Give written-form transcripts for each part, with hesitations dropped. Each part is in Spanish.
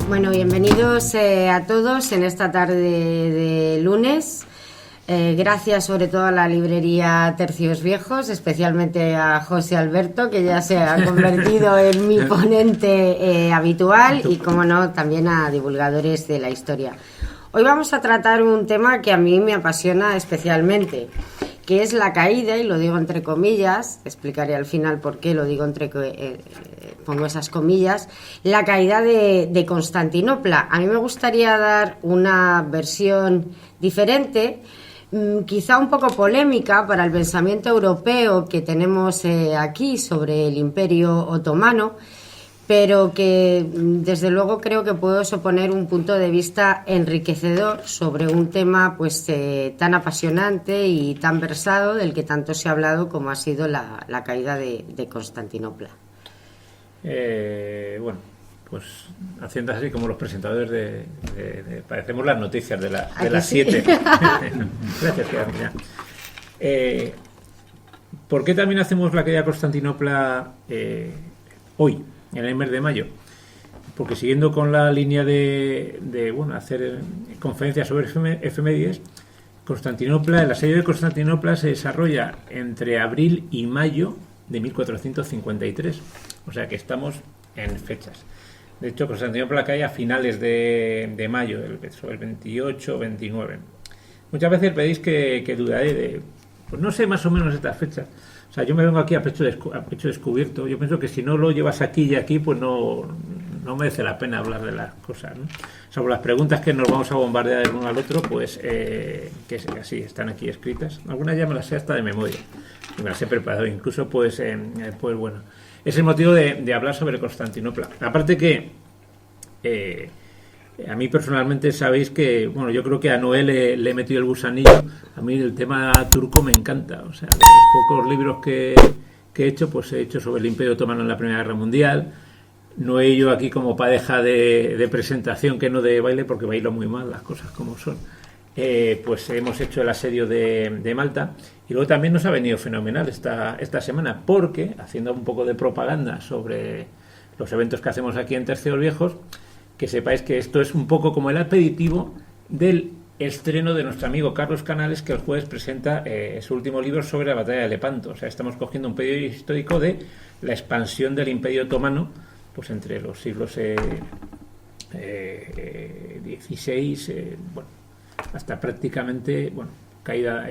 Bueno, bienvenidos a todos en esta tarde de lunes. Gracias sobre todo a la librería Tercios Viejos, especialmente a José Alberto, que ya se ha convertido en mi ponente habitual, y, como no, también a divulgadores de la historia. Hoy vamos a tratar un tema que a mí me apasiona especialmente, que es la caída, y lo digo entre comillas, explicaré al final por qué lo digo pongo esas comillas, la caída de Constantinopla. A mí me gustaría dar una versión diferente, quizá un poco polémica para el pensamiento europeo que tenemos aquí sobre el Imperio Otomano, pero que desde luego creo que puedo suponer un punto de vista enriquecedor sobre un tema pues tan apasionante y tan versado, del que tanto se ha hablado como ha sido la caída de Constantinopla. Bueno, pues haciendo así como los presentadores parecemos las noticias de las 7. Gracias, Carolina. ¿Por qué también hacemos la caída de Constantinopla hoy, en el mes de mayo? Porque siguiendo con la línea de hacer conferencias sobre efemérides, el asedio de Constantinopla se desarrolla entre abril y mayo de 1453, o sea que estamos en fechas. De hecho, Constantinopla cae a finales de mayo, sobre el 28 29. Muchas veces pedís que dudaré de, pues no sé, más o menos estas fechas. O sea, yo me vengo aquí a pecho descubierto. Yo pienso que si no lo llevas aquí y aquí, pues no merece la pena hablar de las cosas, ¿no? Sobre las preguntas que nos vamos a bombardear el uno al otro, pues que así están aquí escritas. Algunas ya me las sé hasta de memoria, y me las he preparado. Incluso, pues bueno, es el motivo de hablar sobre Constantinopla. Aparte que a mí personalmente sabéis que, bueno, yo creo que a Noé le he metido el gusanillo. A mí el tema turco me encanta. O sea, de los pocos libros que he hecho, pues he hecho sobre el Imperio Otomano en la Primera Guerra Mundial. No he ido aquí como pareja de presentación, que no de baile, porque bailo muy mal, las cosas como son. Pues hemos hecho el asedio de Malta, y luego también nos ha venido fenomenal esta semana, porque, haciendo un poco de propaganda sobre los eventos que hacemos aquí en Tercios Viejos, que sepáis que esto es un poco como el aperitivo del estreno de nuestro amigo Carlos Canales, que el jueves presenta su último libro sobre la batalla de Lepanto. O sea, estamos cogiendo un periodo histórico de la expansión del Imperio Otomano, pues entre los siglos XVI, hasta prácticamente, caída,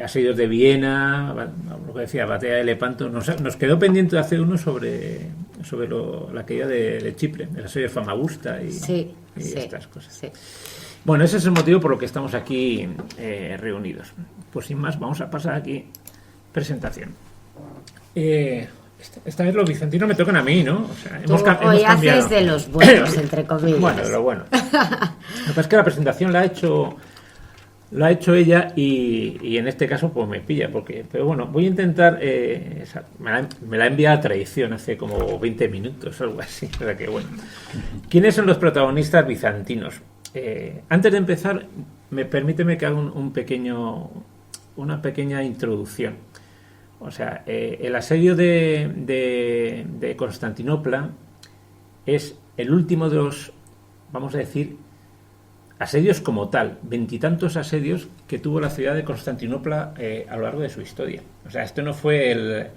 asedios de Viena, lo que decía, batalla de Lepanto. Nos quedó pendiente de hacer uno sobre la caída de Chipre, el asedio de Famagusta y estas cosas. Sí. Bueno, ese es el motivo por lo que estamos aquí reunidos. Pues sin más, vamos a pasar aquí presentación. Esta vez los bizantinos me tocan a mí, ¿no? O sea, hemos hoy cambiado. Haces de los buenos, entre comillas. Bueno, de lo bueno. Lo que pasa es que la presentación la ha hecho ella, y en este caso pues me pilla, pero bueno, voy a intentar, me la ha enviado a traición hace como 20 minutos, algo así. O sea que bueno. ¿Quiénes son los protagonistas bizantinos? Antes de empezar, permíteme que haga una pequeña introducción. O sea, el asedio de Constantinopla es el último de los, vamos a decir, asedios como tal, 20 y tantos asedios que tuvo la ciudad de Constantinopla a lo largo de su historia. O sea, esto no fue el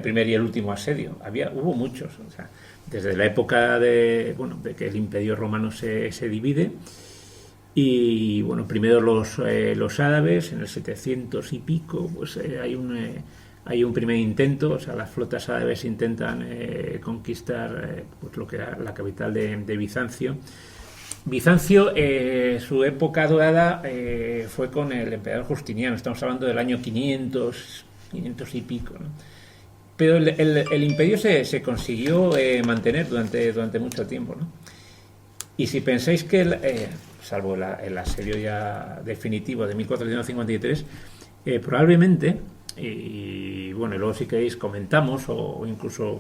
primer y el último asedio, hubo muchos. O sea, desde la época de que el Imperio Romano se divide. Y bueno, primero los árabes, en el 700 y pico, pues hay un primer intento. O sea, las flotas árabes intentan conquistar pues lo que era la capital de Bizancio. Bizancio, su época dorada fue con el emperador Justiniano. Estamos hablando del año 500 y pico, ¿no? Pero el imperio se consiguió mantener durante mucho tiempo, ¿no? Y si pensáis que salvo el asedio ya definitivo de 1453, probablemente, y bueno, luego si queréis comentamos, o incluso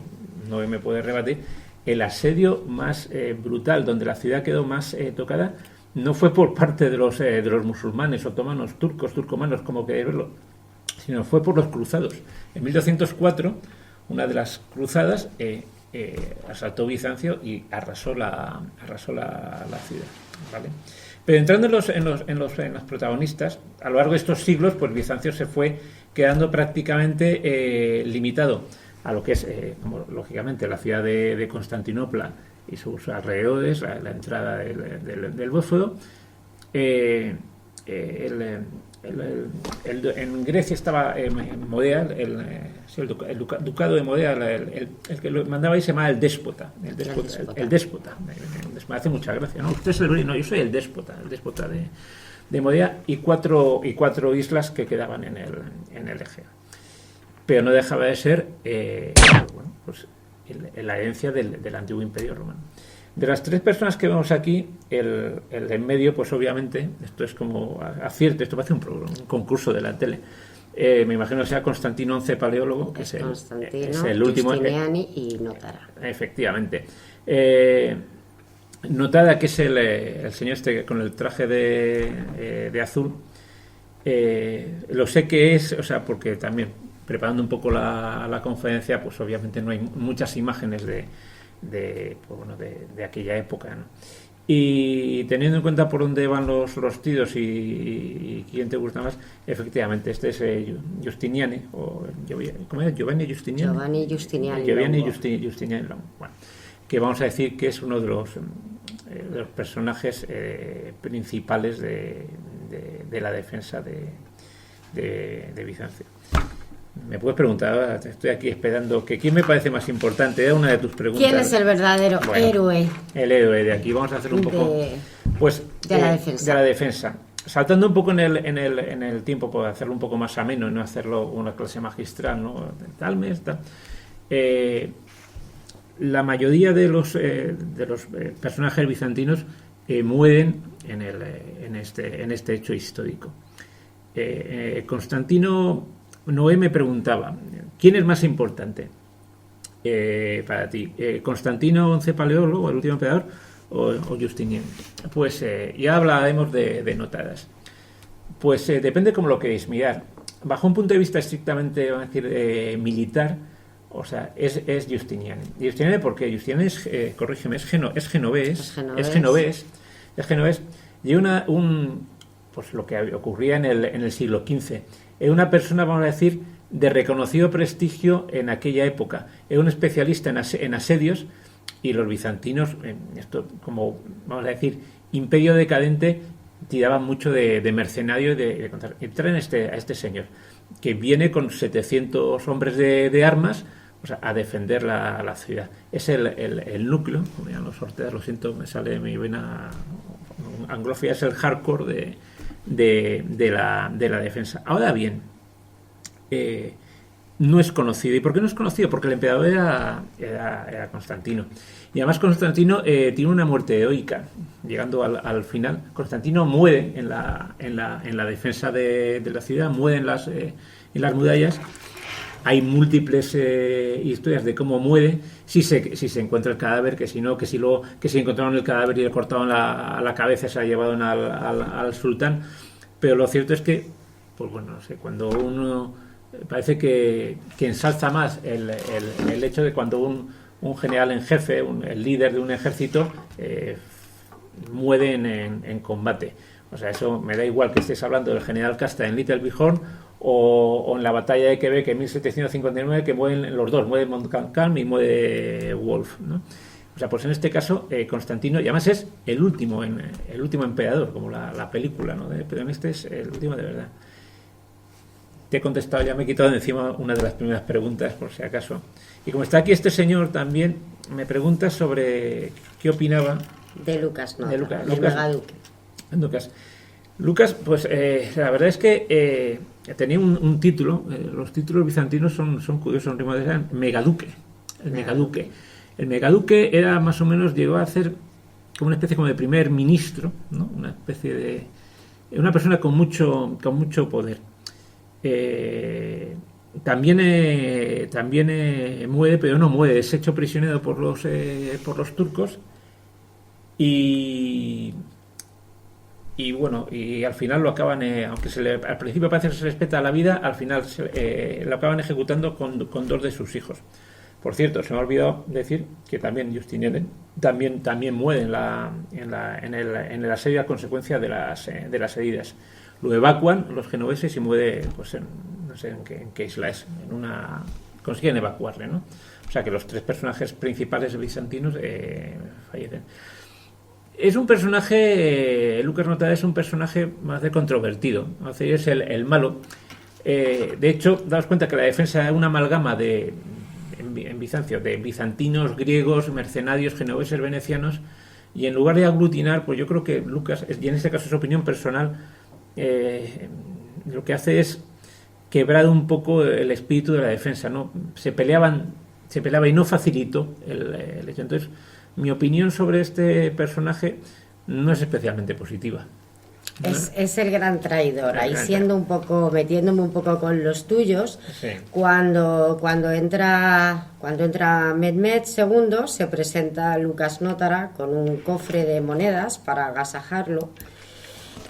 no me puede rebatir, el asedio más brutal, donde la ciudad quedó más tocada, no fue por parte de los musulmanes, otomanos, turcomanos, como queréis verlo, sino fue por los cruzados. En 1204, una de las cruzadas asaltó Bizancio y arrasó la ciudad, ¿vale? Pero entrando en los protagonistas, a lo largo de estos siglos, pues Bizancio se fue quedando prácticamente limitado a lo que es, lógicamente, la ciudad de Constantinopla y sus alrededores, la entrada del Bósforo. En Grecia estaba Modea, el ducado de Modea, el que lo mandaba ahí se llamaba el déspota. El déspota. Me hace mucha gracia, ¿no? Usted es el rey, no, yo soy el déspota de Modea, y cuatro islas que quedaban en el Egeo. Pero no dejaba de ser pues la herencia del antiguo Imperio Romano. De las tres personas que vemos aquí, el de en medio, pues obviamente, esto es como acierte, esto parece un concurso de la tele. Me imagino que sea Constantino XI Paleólogo, que es el último. Giustiniani y Notada. Efectivamente. Notada, que es el señor este con el traje de azul. Lo sé que es, o sea, porque también, preparando un poco la conferencia, pues obviamente no hay muchas imágenes de aquella época, ¿no? Y teniendo en cuenta por dónde van los tiros y quién te gusta más, efectivamente este es Giustiniani, o ¿cómo es? Giovanni Giustiniani. Giovanni Giustiniani, bueno, que vamos a decir que es uno de los personajes principales de la defensa de Bizancio. Me puedes preguntar, estoy aquí esperando, que ¿quién me parece más importante? Era una de tus preguntas. ¿Quién es el verdadero héroe? El héroe de aquí. Vamos a hacer un poco de la defensa. Saltando un poco en el tiempo, para hacerlo un poco más ameno y no hacerlo una clase magistral, ¿no? Tal mes, tal. La mayoría de los personajes bizantinos mueren en este hecho histórico. Constantino Noé me preguntaba, ¿quién es más importante para ti? ¿Constantino XI Paleólogo, el último emperador, o Justiniano? Pues ya hablaremos de Notadas. Pues depende cómo lo queréis mirar. Bajo un punto de vista estrictamente, vamos a decir, militar, o sea, es Justiniano. ¿Justiniano por qué? Justiniano corrígeme, es genovés. Y pues lo que ocurría en el siglo XV. Es una persona, vamos a decir, de reconocido prestigio en aquella época. Es un especialista en asedios, y los bizantinos, esto como, vamos a decir, imperio decadente, tiraban mucho de mercenario y traen a este señor, que viene con 700 hombres de armas, o sea, a defender la ciudad. Es el núcleo, como llaman los Ortegas, lo siento, me sale mi vena anglófila, es el hardcore de la defensa. Ahora bien, no es conocido. ¿Y por qué no es conocido? Porque el emperador era Constantino. Y además Constantino tiene una muerte heroica. Llegando al final, Constantino muere en la defensa de la ciudad, muere en las murallas. Hay múltiples historias de cómo muere, si se encuentra el cadáver, que si no, que si encontraron el cadáver y le cortaron la cabeza, se la llevaron al sultán. Pero lo cierto es que, pues bueno, no sé, cuando uno parece que ensalza más el hecho de cuando un general en jefe, el líder de un ejército, muere en combate. O sea, eso me da igual que estés hablando del general Castra en Little Bighorn o en la batalla de Quebec en 1759, que mueren los dos, muere Montcalm y muere Wolfe, ¿no? O sea, pues en este caso Constantino, y además es el último emperador, como la película, ¿no? Pero en este es el último de verdad. Te he contestado, ya me he quitado de encima una de las primeras preguntas, por si acaso. Y como está aquí este señor también, me pregunta sobre qué opinaba de Lucas, no, de Lucas. Lucas, pues la verdad es que tenía un título. Los títulos bizantinos son curiosos, eran megaduque. El megaduque era más o menos, llegó a ser como una especie como de primer ministro, ¿no? Una especie de una persona con mucho poder. También muere, pero no muere, es hecho prisionero por los turcos y bueno, y al final lo acaban, aunque al principio parece que se respeta la vida, al final lo acaban ejecutando con dos de sus hijos, Por cierto, se me ha olvidado decir que también Justinian también muere en el asedio a consecuencia de las heridas. Lo evacúan los genoveses y muere, pues no sé en qué isla es, consiguen evacuarle, ¿no? O sea que los tres personajes principales bizantinos fallecen. Es un personaje, Lucas Notara es un personaje más de controvertido, ¿no? Es el malo. De hecho, daos cuenta que la defensa es una amalgama en Bizancio de bizantinos, griegos, mercenarios, genoveses, venecianos, y en lugar de aglutinar, pues yo creo que Lucas, y en este caso es opinión personal, lo que hace es quebrar un poco el espíritu de la defensa, ¿no? Se peleaba y no facilitó el hecho. Entonces, mi opinión sobre este personaje no es especialmente positiva. Es el gran traidor, ahí metiéndome un poco con los tuyos. Sí. Cuando entra Mehmed II, se presenta Lucas Notara con un cofre de monedas para agasajarlo.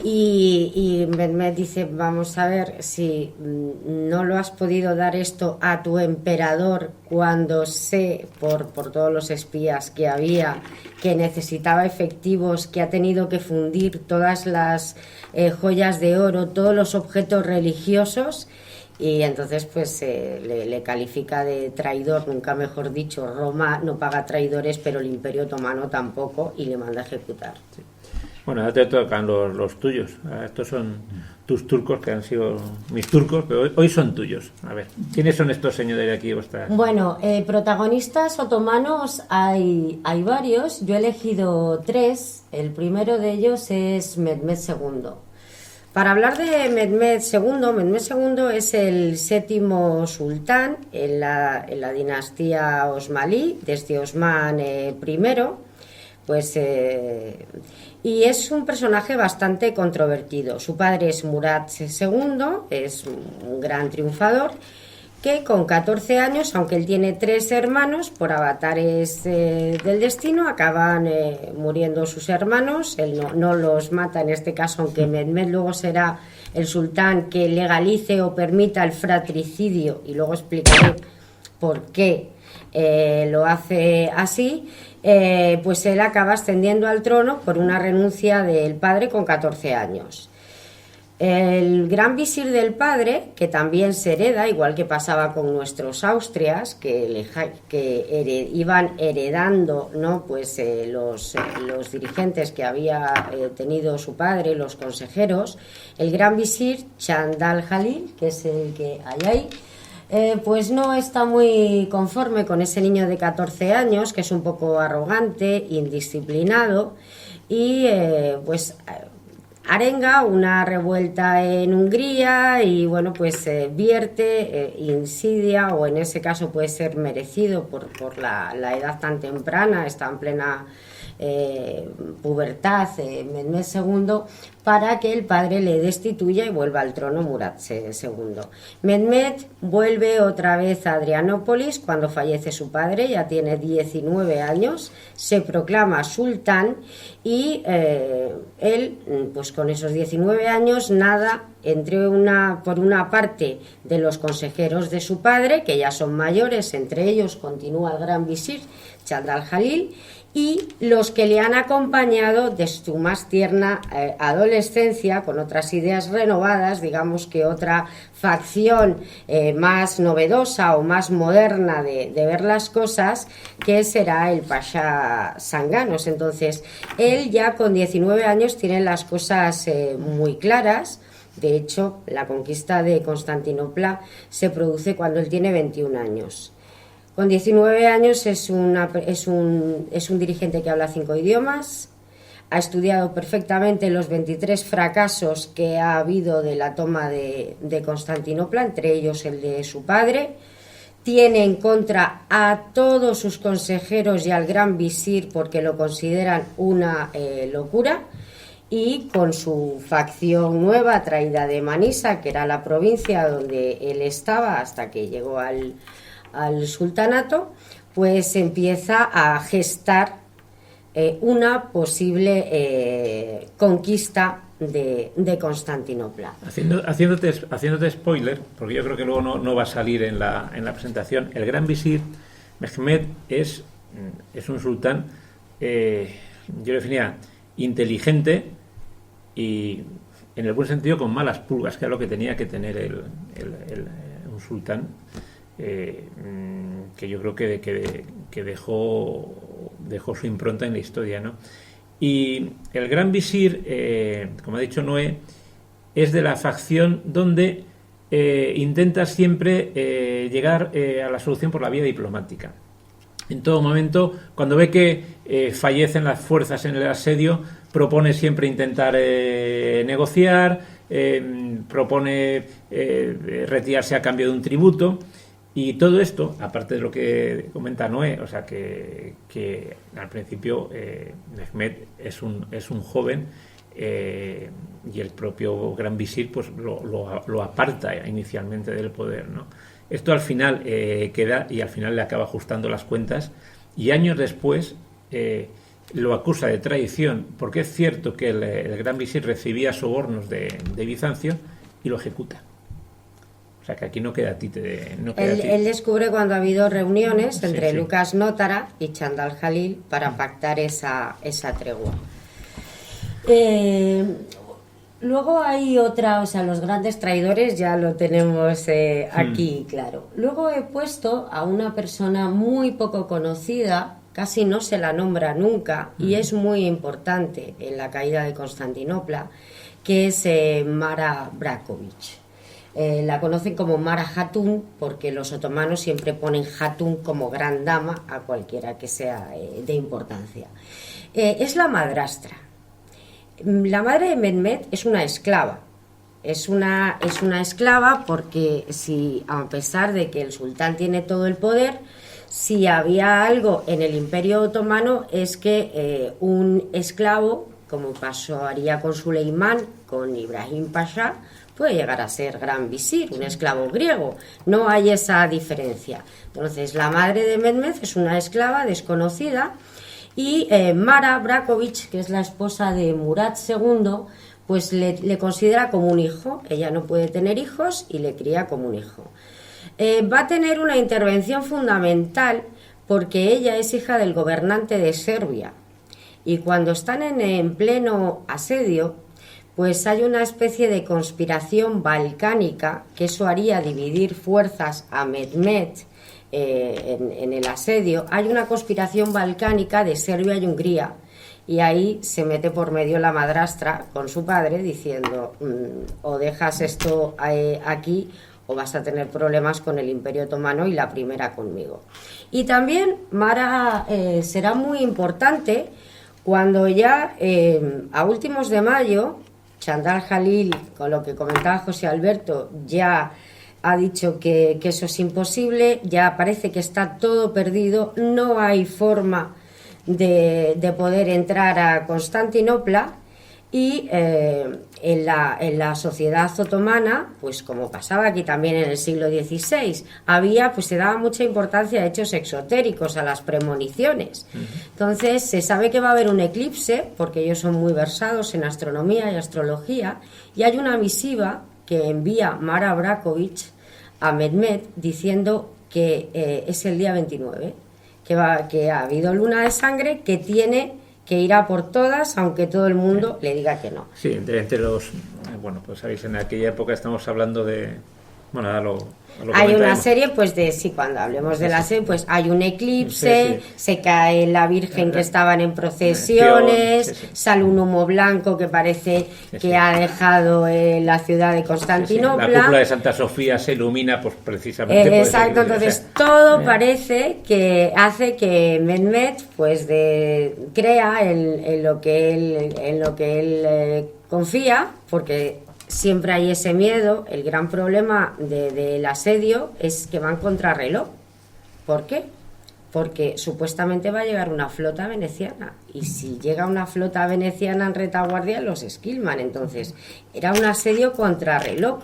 Y Mehmed dice: vamos a ver, si no lo has podido dar esto a tu emperador, cuando sé por todos los espías que había que necesitaba efectivos, que ha tenido que fundir todas las joyas de oro, todos los objetos religiosos, y entonces pues le califica de traidor, nunca mejor dicho. Roma no paga traidores, pero el Imperio Otomano tampoco, y le manda a ejecutar. Sí. Bueno, ahora te tocan los tuyos. Estos son tus turcos, que han sido mis turcos, pero hoy son tuyos. A ver, ¿quiénes son estos señores de aquí? Bueno, protagonistas otomanos hay varios. Yo he elegido 3. El primero de ellos es Mehmed II. Para hablar de Mehmed II es el 7º sultán en la dinastía osmalí, desde Osman I. Pues y es un personaje bastante controvertido. Su padre es Murad II, es un gran triunfador, que con 14 años, aunque él tiene 3 hermanos, por avatares del destino, acaban muriendo sus hermanos. Él no los mata en este caso, aunque Mehmed luego será el sultán que legalice o permita el fratricidio, y luego explicaré por qué lo hace así. Pues él acaba ascendiendo al trono por una renuncia del padre con 14 años. El gran visir del padre, que también se hereda, igual que pasaba con nuestros Austrias, que iban heredando, ¿no? Pues los dirigentes que había tenido su padre, los consejeros. El gran visir Chandal Jalil, que es el que hay ahí, pues no está muy conforme con ese niño de 14 años, que es un poco arrogante, indisciplinado, y pues arenga una revuelta en Hungría y bueno, pues vierte insidia, o en ese caso puede ser merecido por la edad tan temprana, está en plena pubertad, Mehmed II, para que el padre le destituya y vuelva al trono Murad II. Mehmed vuelve otra vez a Adrianópolis cuando fallece su padre, ya tiene 19 años, se proclama sultán, y él, pues con esos 19 años, nada por una parte de los consejeros de su padre, que ya son mayores, entre ellos continúa el gran visir Chandal Jalil, y los que le han acompañado desde su más tierna adolescencia, con otras ideas renovadas, digamos que otra facción más novedosa o más moderna de ver las cosas, que será el Pasha Sanganos. Entonces, él ya con 19 años tiene las cosas muy claras. De hecho, la conquista de Constantinopla se produce cuando él tiene 21 años. Con 19 años es un dirigente que habla 5 idiomas, ha estudiado perfectamente los 23 fracasos que ha habido de la toma de Constantinopla, entre ellos el de su padre, tiene en contra a todos sus consejeros y al gran visir porque lo consideran una locura, y con su facción nueva traída de Manisa, que era la provincia donde él estaba hasta que llegó al sultanato, pues empieza a gestar una posible conquista de Constantinopla. Haciéndote spoiler, porque yo creo que luego no va a salir en la presentación, el gran visir Mehmed es un sultán, yo lo definía inteligente y en el buen sentido con malas pulgas, que es lo que tenía que tener un sultán, que yo creo que dejó su impronta en la historia, ¿no? Y el gran visir, como ha dicho Noé, es de la facción donde intenta siempre llegar a la solución por la vía diplomática. En todo momento, cuando ve que fallecen las fuerzas en el asedio, propone siempre intentar negociar, propone retirarse a cambio de un tributo. Y todo esto, aparte de lo que comenta Noé, o sea que al principio Mehmed es un joven, y el propio gran visir pues lo aparta inicialmente del poder, ¿no? Esto al final queda, y al final le acaba ajustando las cuentas, y años después lo acusa de traición, porque es cierto que el gran visir recibía sobornos de Bizancio y lo ejecuta. O sea que aquí no queda títere. Él descubre cuando ha habido reuniones entre sí. Lucas Nótara y Chandal Jalil para pactar esa tregua. Luego hay otra, o sea, los grandes traidores ya lo tenemos aquí, claro. Luego he puesto a una persona muy poco conocida, casi no se la nombra nunca, y es muy importante en la caída de Constantinopla, que es Mara Braković. La conocen como Mara Hatun porque los otomanos siempre ponen Hatun como gran dama a cualquiera que sea de importancia. Es la madrastra. La madre de Mehmed es una esclava. Es una esclava porque a pesar de que el sultán tiene todo el poder, si había algo en el Imperio Otomano es que un esclavo, como pasaría con Suleimán, con Ibrahim Pasha, puede llegar a ser gran visir, un esclavo griego. No hay esa diferencia. Entonces, la madre de Mehmed es una esclava desconocida y Mara Braković, que es la esposa de Murat II, pues le considera como un hijo. Ella no puede tener hijos y le cría como un hijo. Va a tener una intervención fundamental porque ella es hija del gobernante de Serbia. Y cuando están en pleno asedio, pues hay una especie de conspiración balcánica, que eso haría dividir fuerzas a Mehmed en el asedio. Hay una conspiración balcánica de Serbia y Hungría, y ahí se mete por medio la madrastra con su padre diciendo o dejas esto aquí o vas a tener problemas con el Imperio Otomano y la primera conmigo. Y también Mara será muy importante cuando ya a últimos de mayo Chandal Jalil, con lo que comentaba José Alberto, ya ha dicho que eso es imposible, ya parece que está todo perdido, no hay forma de poder entrar a Constantinopla, y en la sociedad otomana, pues como pasaba aquí también en el siglo XVI, se daba mucha importancia a hechos exotéricos, a las premoniciones. Entonces se sabe que va a haber un eclipse, porque ellos son muy versados en astronomía y astrología, y hay una misiva que envía Mara Braković a Mehmed diciendo que es el día 29, que ha habido luna de sangre, que tiene que irá por todas, aunque todo el mundo le diga que no. Sí, entre los... Bueno, pues sabéis, en aquella época estamos hablando de... Bueno, ahora lo hay una serie, pues cuando hablemos de la serie, pues hay un eclipse, se cae la Virgen que estaban en procesiones, sale un humo blanco que parece que ha dejado la ciudad de Constantinopla. La cúpula de Santa Sofía se ilumina, pues precisamente. Exacto, entonces todo parece que hace que Mehmed pues crea en lo que él confía, porque siempre hay ese miedo. El gran problema del asedio es que van contra reloj. ¿Por qué? Porque supuestamente va a llegar una flota veneciana, y si llega una flota veneciana en retaguardia los esquilman. Entonces era un asedio contra reloj.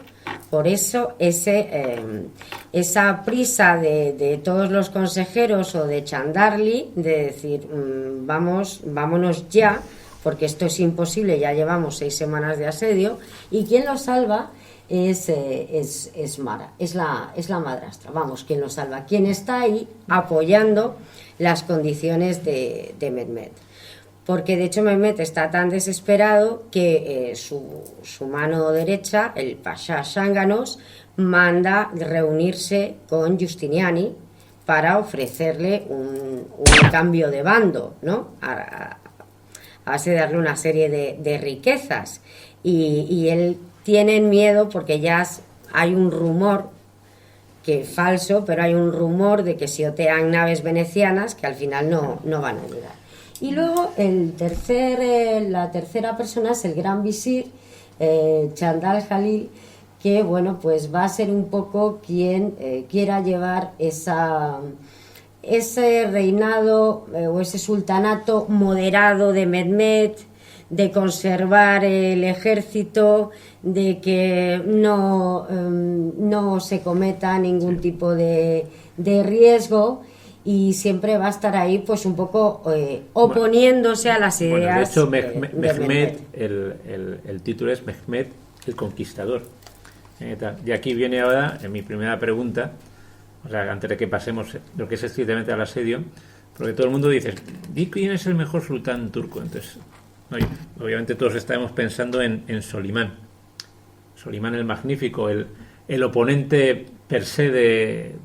Por eso esa prisa de todos los consejeros o de Chandarli de decir vámonos ya, porque esto es imposible, ya llevamos 6 semanas de asedio. ¿Y quién lo salva? es Mara, es la madrastra, vamos, quien lo salva, quien está ahí apoyando las condiciones de Mehmed. Porque de hecho Mehmed está tan desesperado que su mano derecha, el Pasha Shanganos, manda reunirse con Giustiniani para ofrecerle un cambio de bando, ¿no? A base de darle una serie de riquezas. Y él tiene miedo porque ya hay un rumor, que falso, pero hay un rumor de que se otean naves venecianas que al final no van a llegar. Y luego la tercera persona es el gran visir, Chandal Jalil, que bueno, pues va a ser un poco quien quiera llevar ese reinado o ese sultanato moderado de Mehmed, de conservar el ejército, de que no se cometa ningún tipo de riesgo, y siempre va a estar ahí pues un poco oponiéndose a las ideas. Bueno, de hecho, Mehmed, el título es Mehmed el Conquistador. Y aquí viene ahora mi primera pregunta, o sea, antes de que pasemos lo que es estrictamente al asedio, porque todo el mundo dice, ¿y quién es el mejor sultán turco? Entonces, obviamente todos estábamos pensando en Solimán. Solimán el Magnífico, el oponente per se de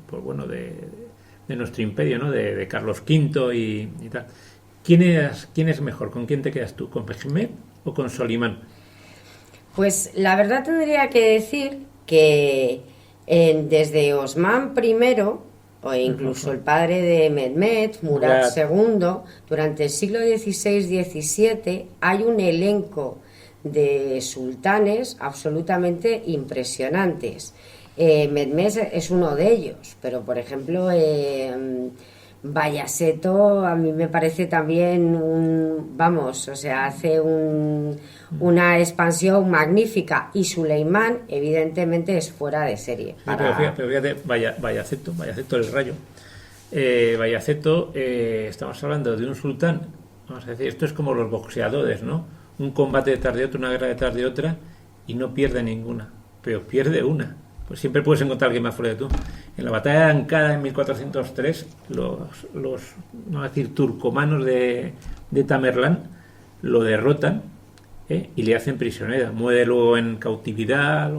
nuestro imperio, ¿no? De Carlos V y tal. ¿Quién es mejor? ¿Con quién te quedas tú? ¿Con Mehmed o con Solimán? Pues la verdad tendría que decir que desde Osman I, o incluso el padre de Mehmed, Murad II, durante el siglo XVI-XVII hay un elenco de sultanes absolutamente impresionantes. Mehmed es uno de ellos, pero por ejemplo Bayaseto a mí me parece también hace una expansión magnífica, y Suleimán evidentemente es fuera de serie. Pero fíjate, Bayaceto el Rayo. Bayaceto, estamos hablando de un sultán, vamos a decir, esto es como los boxeadores, ¿no? Un combate detrás de otro, una guerra detrás de otra, y no pierde ninguna, pero pierde una. Pues siempre puedes encontrar a alguien más fuerte que tú. En la batalla de Ankara en 1403, los no a decir turcomanos de Tamerlán lo derrotan, y le hacen prisionero. Muere luego en cautividad.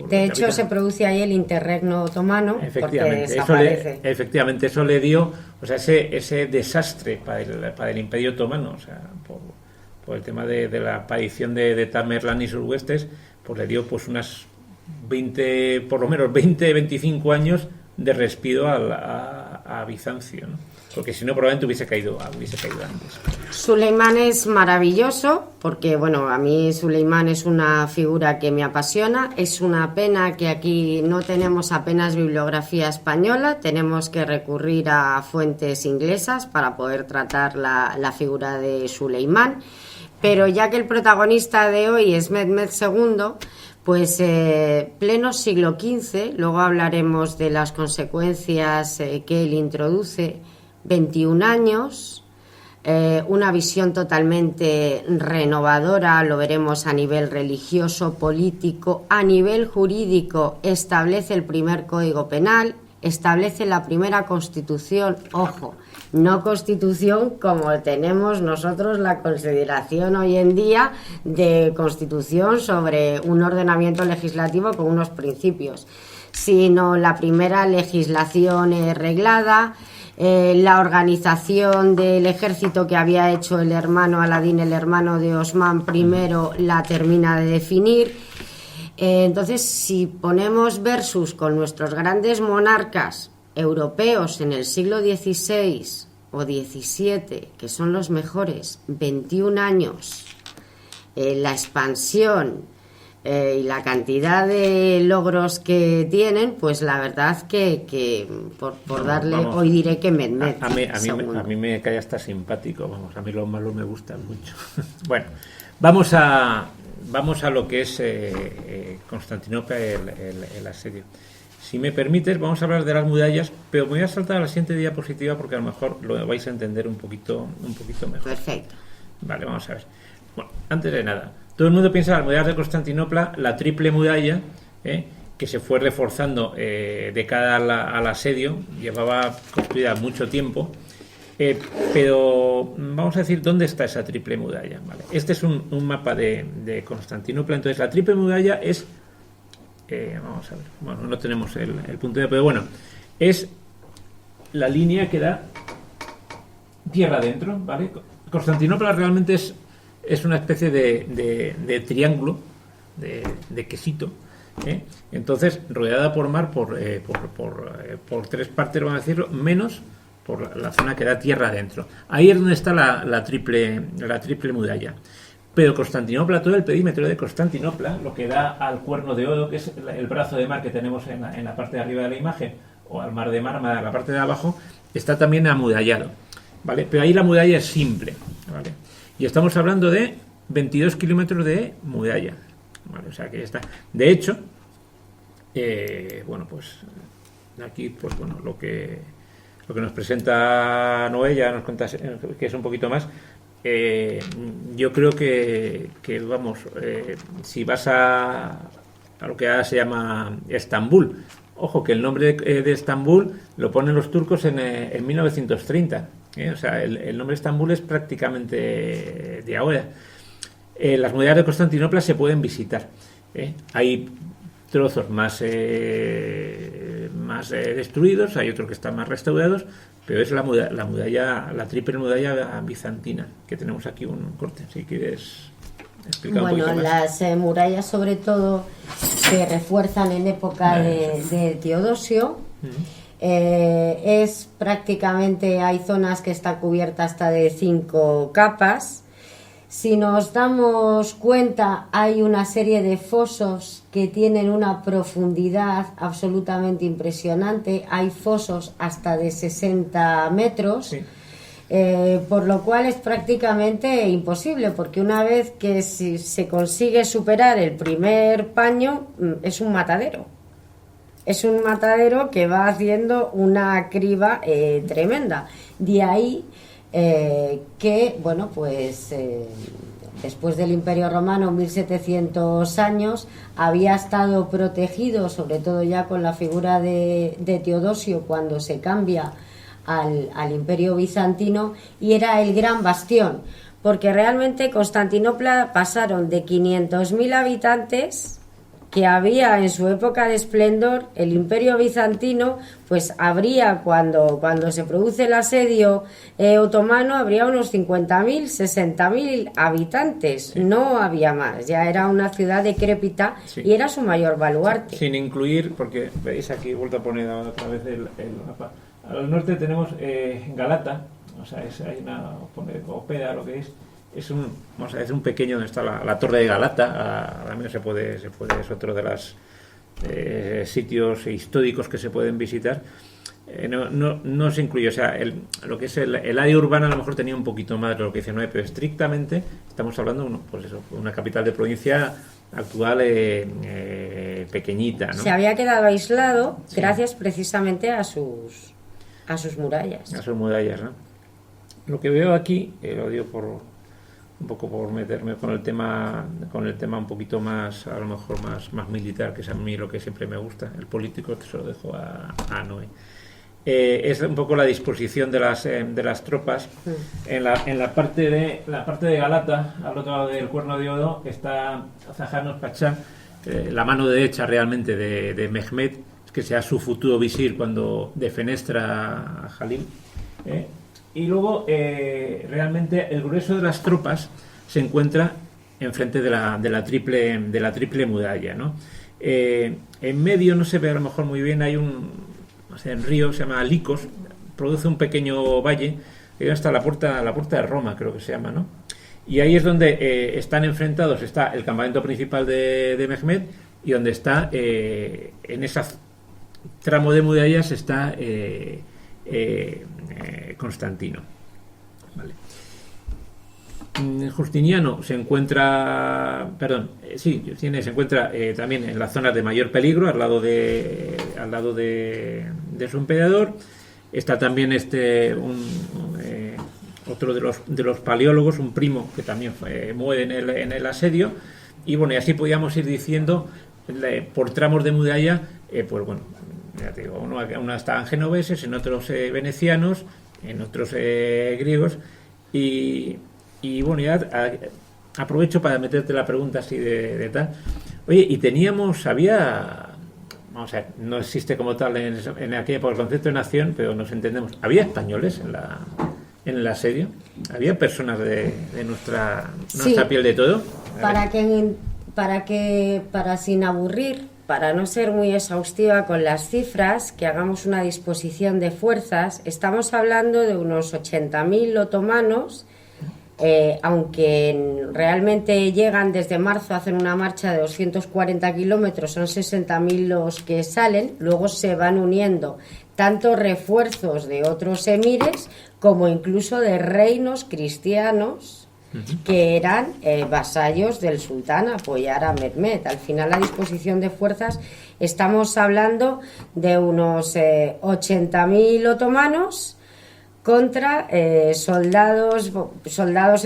De hecho, se produce ahí el interregno otomano, porque desaparece. Efectivamente, eso le dio, o sea, ese desastre para el Imperio Otomano, o sea, por el tema de la aparición de Tamerlán y sus huestes, pues le dio pues unas 25 años de respiro a Bizancio, ¿no? Porque si no probablemente hubiese caído antes. Suleimán es maravilloso, porque bueno, a mí Suleimán es una figura que me apasiona. Es una pena que aquí no tenemos apenas bibliografía española, tenemos que recurrir a fuentes inglesas para poder tratar la figura de Suleimán, pero ya que el protagonista de hoy es Mehmed II, pues pleno siglo XV, luego hablaremos de las consecuencias que él introduce, 21 años, una visión totalmente renovadora, lo veremos a nivel religioso, político, a nivel jurídico, establece el primer código penal, establece la primera constitución, ojo, no constitución como tenemos nosotros la consideración hoy en día de constitución sobre un ordenamiento legislativo con unos principios, sino la primera legislación reglada, la organización del ejército que había hecho el hermano Aladín, el hermano de Osman I, la termina de definir. Entonces, si ponemos versus con nuestros grandes monarcas europeos en el siglo XVI o XVII, que son los mejores, 21 años, la expansión y la cantidad de logros que tienen, pues la verdad que por darle, vamos, hoy diré que Mehmed. A mí me cae hasta simpático, vamos, a mí los malos me gustan mucho. Bueno, vamos a lo que es Constantinopla, el asedio. Si me permites, vamos a hablar de las murallas, pero me voy a saltar a la siguiente diapositiva porque a lo mejor lo vais a entender un poquito mejor. Perfecto. Vale, vamos a ver. Bueno, antes de nada, todo el mundo piensa en las murallas de Constantinopla, la triple muralla, que se fue reforzando de cara al asedio, llevaba construida mucho tiempo, pero vamos a decir dónde está esa triple muralla, ¿vale? Este es un mapa de Constantinopla. Entonces la triple muralla es, vamos a ver, bueno, no tenemos el punto de, pero bueno, es la línea que da tierra adentro, ¿vale? Constantinopla realmente es una especie de triángulo, de quesito, entonces rodeada por mar por tres partes, vamos a decirlo, menos por la zona que da tierra adentro. Ahí es donde está la triple muralla. Pero Constantinopla, todo el perímetro de Constantinopla, lo que da al Cuerno de Odo, que es el brazo de mar que tenemos en la parte de arriba de la imagen, o al mar de Mármara en la parte de abajo, está también amurallado, ¿vale? Pero ahí la muralla es simple, ¿vale? Y estamos hablando de 22 kilómetros de muralla, ¿vale? O sea que está. De hecho, bueno, pues aquí, pues bueno, lo que nos presenta Noé, ya nos cuenta que es un poquito más. Yo creo que vamos, si vas a lo que ahora se llama Estambul, ojo que el nombre de Estambul lo ponen los turcos en 1930, o sea, el nombre Estambul es prácticamente de ahora. Las murallas de Constantinopla se pueden visitar, hay trozos más destruidos, hay otros que están más restaurados, pero es la muralla, la triple muralla bizantina, que tenemos aquí un corte, si quieres explicar un poquito más. Las murallas sobre todo se refuerzan en época de Teodosio. Es prácticamente, hay zonas que está cubierta hasta de 5 capas. Si nos damos cuenta, hay una serie de fosos que tienen una profundidad absolutamente impresionante. Hay fosos hasta de 60 metros, sí. Por lo cual es prácticamente imposible, porque una vez que si se consigue superar el primer paño, es un matadero. Es un matadero que va haciendo una criba tremenda. De ahí que, bueno, pues después del Imperio Romano, 1700 años, había estado protegido, sobre todo ya con la figura de Teodosio, cuando se cambia al Imperio Bizantino, y era el gran bastión, porque realmente Constantinopla pasaron de 500.000 habitantes que había en su época de esplendor. El Imperio Bizantino, pues habría, cuando se produce el asedio otomano, habría unos 50.000, 60.000 habitantes, sí. No había más, ya era una ciudad decrépita, sí. Y era su mayor baluarte. Sin incluir, porque veis aquí, he vuelto a poner otra vez el mapa, al norte tenemos Galata, o sea, hay una Opera, lo que es vamos a decir, un pequeño, donde está la Torre de Galata, ahora mismo se puede, es otro de los sitios históricos que se pueden visitar. No se incluye, o sea, lo que es el área urbana a lo mejor tenía un poquito más de lo que dice Noé, pero estrictamente estamos hablando, pues eso, una capital de provincia actual pequeñita, ¿no? Se había quedado aislado, sí. Gracias precisamente a sus murallas. A sus murallas, ¿no? Lo que veo aquí, lo digo un poco por meterme con el tema un poquito más, a lo mejor más militar, que es a mí lo que siempre me gusta, el político, que se lo dejo a Noé. Es un poco la disposición de las tropas. En la parte de Galata, al otro lado del Cuerno de Odo, está Zahanos Pachá, la mano derecha realmente de Mehmed, que sea su futuro visir cuando defenestra a Jalil. Y luego realmente el grueso de las tropas se encuentra enfrente de la triple muralla, ¿no? En medio no se ve a lo mejor muy bien, hay un río, se llama Licos, produce un pequeño valle, que hasta la puerta de Roma, creo que se llama, ¿no? Y ahí es donde están enfrentados, está el campamento principal de Mehmed, y donde está en ese tramo de murallas está Constantino, ¿vale? Justiniano se encuentra, se encuentra también en la zona de mayor peligro, al lado de su emperador. Está también otro de los paleólogos, un primo que también muere en el asedio. Y bueno, y así podíamos ir diciendo por tramos de muralla, pues bueno, ya te digo, uno estaban genoveses, en otros venecianos, en otros griegos, y bueno, ya aprovecho para meterte la pregunta así de tal. Oye, y vamos a ver, no existe como tal en aquella por el concepto de nación, pero nos entendemos. ¿Había españoles en el asedio? ¿Había personas de nuestra piel de todo? Para sin aburrir, para no ser muy exhaustiva con las cifras, que hagamos una disposición de fuerzas, estamos hablando de unos 80.000 otomanos, aunque realmente llegan desde marzo, hacen una marcha de 240 kilómetros, son 60.000 los que salen, luego se van uniendo tanto refuerzos de otros emires como incluso de reinos cristianos que eran vasallos del sultán, apoyar a Mehmed. Al final, la disposición de fuerzas, estamos hablando de unos 80.000 otomanos contra soldados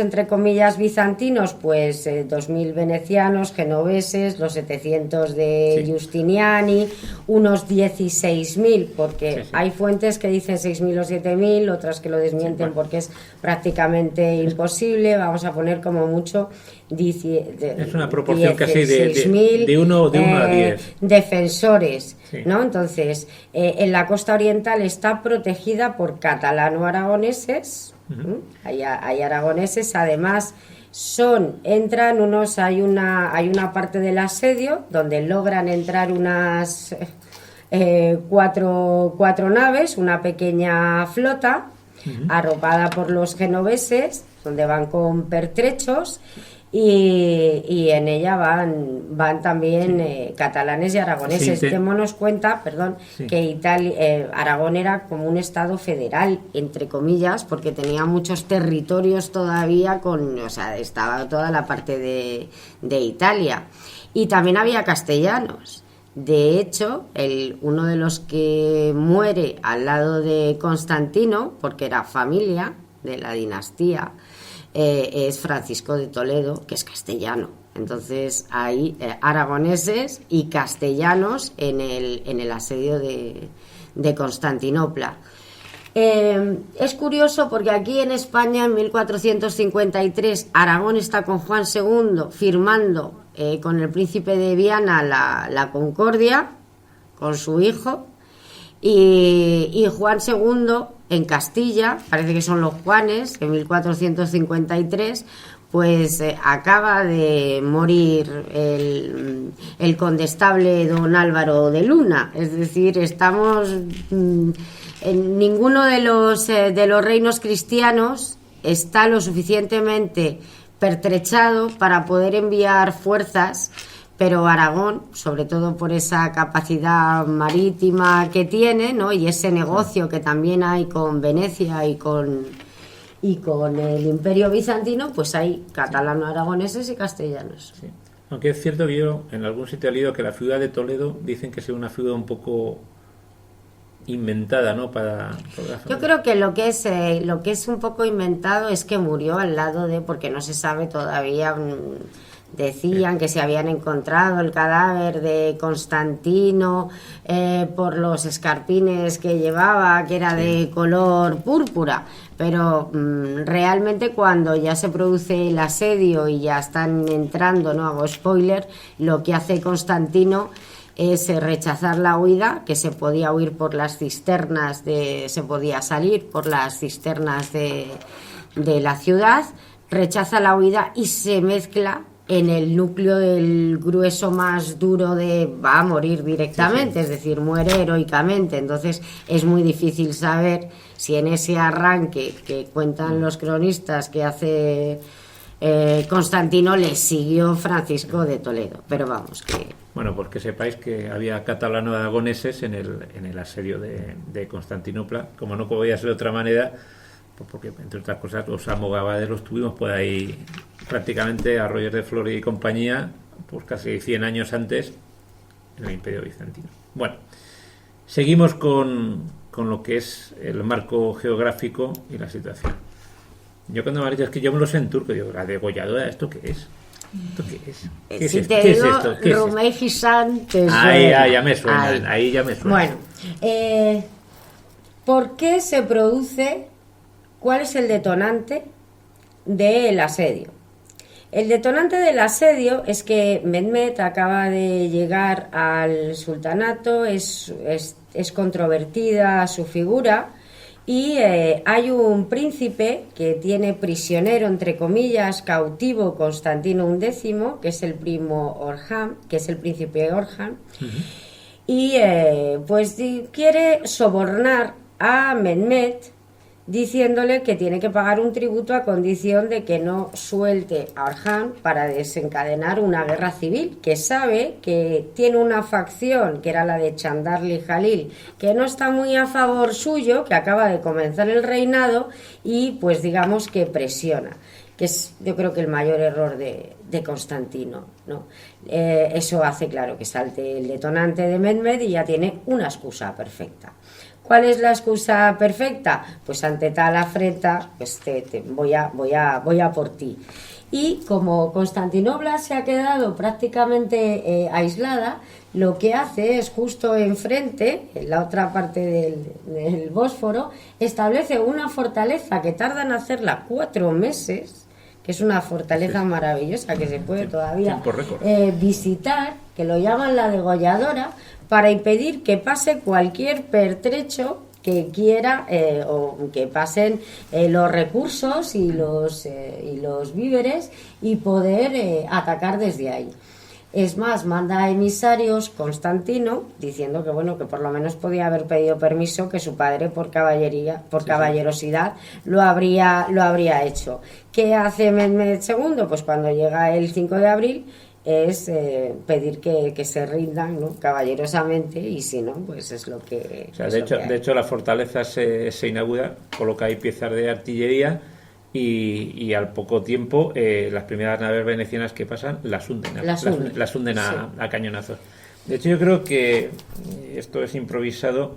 entre comillas bizantinos, pues 2.000 venecianos, genoveses, los 700 de Giustiniani, unos 16.000, porque hay fuentes que dicen 6.000 o 7.000, otras que lo desmienten porque es prácticamente imposible. Vamos a poner como mucho es una proporción casi de 1 a 10 defensores, ¿no? Entonces, en la costa oriental está protegida por catalano-aragoneses. Hay aragoneses, además hay una parte del asedio donde logran entrar unas cuatro naves, una pequeña flota arropada por los genoveses, donde van con pertrechos. Y en ella van también catalanes y aragoneses. Démonos cuenta, que Aragón era como un estado federal, entre comillas, porque tenía muchos territorios todavía estaba toda la parte de Italia. Y también había castellanos. De hecho, uno de los que muere al lado de Constantino, porque era familia de la dinastía, es Francisco de Toledo, que es castellano. Entonces hay aragoneses y castellanos en el asedio de Constantinopla. Es curioso porque aquí en España, en 1453, Aragón está con Juan II firmando con el príncipe de Viana la concordia con su hijo, y Juan II en Castilla, parece que son los Juanes, en 1453, pues acaba de morir el condestable don Álvaro de Luna. Es decir, estamos en ninguno de los reinos cristianos está lo suficientemente pertrechado para poder enviar fuerzas, pero Aragón, sobre todo por esa capacidad marítima que tiene, ¿no? Y ese negocio que también hay con Venecia y con el Imperio Bizantino, pues hay catalano-aragoneses y castellanos. Sí. Aunque es cierto que yo en algún sitio he leído que la ciudad de Toledo dicen que es una ciudad un poco inventada, ¿no? Yo creo que lo que es un poco inventado es que murió al lado porque no se sabe todavía. Decían que se habían encontrado el cadáver de Constantino por los escarpines que llevaba, que era de color púrpura, pero realmente cuando ya se produce el asedio y ya están entrando, no hago spoiler, lo que hace Constantino es rechazar la huida, que se podía huir por las cisternas, se podía salir por las cisternas de la ciudad, rechaza la huida y se mezcla en el núcleo del grueso más duro va a morir directamente, es decir, muere heroicamente. Entonces es muy difícil saber si en ese arranque que cuentan los cronistas que hace Constantino le siguió Francisco de Toledo, pero vamos que... Bueno, pues que sepáis que había catalano-aragoneses en el asedio de Constantinopla, como no podía ser de otra manera, pues porque entre otras cosas los almogávares los tuvimos por ahí prácticamente a Roger de Flor y compañía, pues casi 100 años antes en el Imperio Bizantino. Bueno, seguimos con lo que es el marco geográfico y la situación. Yo cuando me has dicho, es que yo me lo sé en turco, digo, la degolladora, ¿esto qué es? ¿Esto qué es? ¿Qué es Si esto? te ¿Qué es digo esto? ¿Qué es esto? Rumeijisan, te Ahí, suena. ya me suena, ahí ya me suena. Bueno, ¿por qué se produce? ¿Cuál es el detonante del asedio? El detonante del asedio es que Mehmed acaba de llegar al sultanato, es controvertida su figura y hay un príncipe que tiene prisionero, entre comillas, cautivo Constantino XI, que es el primo Orhan, que es el príncipe Orhan, y pues quiere sobornar a Mehmed diciéndole que tiene que pagar un tributo a condición de que no suelte a Orhan para desencadenar una guerra civil, que sabe que tiene una facción, que era la de Chandarli Jalil, que no está muy a favor suyo, que acaba de comenzar el reinado y pues digamos que presiona, que es yo creo que el mayor error de Constantino, ¿no? Eso hace claro que salte el detonante de Mehmed y ya tiene una excusa perfecta. ¿Cuál es la excusa perfecta? Pues ante tal afrenta, pues voy a por ti. Y como Constantinopla se ha quedado prácticamente aislada, lo que hace es justo enfrente, en la otra parte del Bósforo, establece una fortaleza que tarda en hacerla 4 meses, que es una fortaleza maravillosa que se puede todavía visitar, que lo llaman la degolladora, para impedir que pase cualquier pertrecho que quiera o que pasen los recursos y los víveres y poder atacar desde ahí. Es más, manda emisarios Constantino diciendo que bueno, que por lo menos podía haber pedido permiso, que su padre por caballerosidad lo habría hecho. ¿Qué hace Mehmed II? Pues cuando llega el 5 de abril es pedir que se rindan, ¿no?, caballerosamente, y si no, pues es lo que... O sea, de hecho la fortaleza se inaugura, coloca ahí piezas de artillería y al poco tiempo las primeras naves venecianas que pasan las hunden a cañonazos. De hecho, yo creo que esto es improvisado.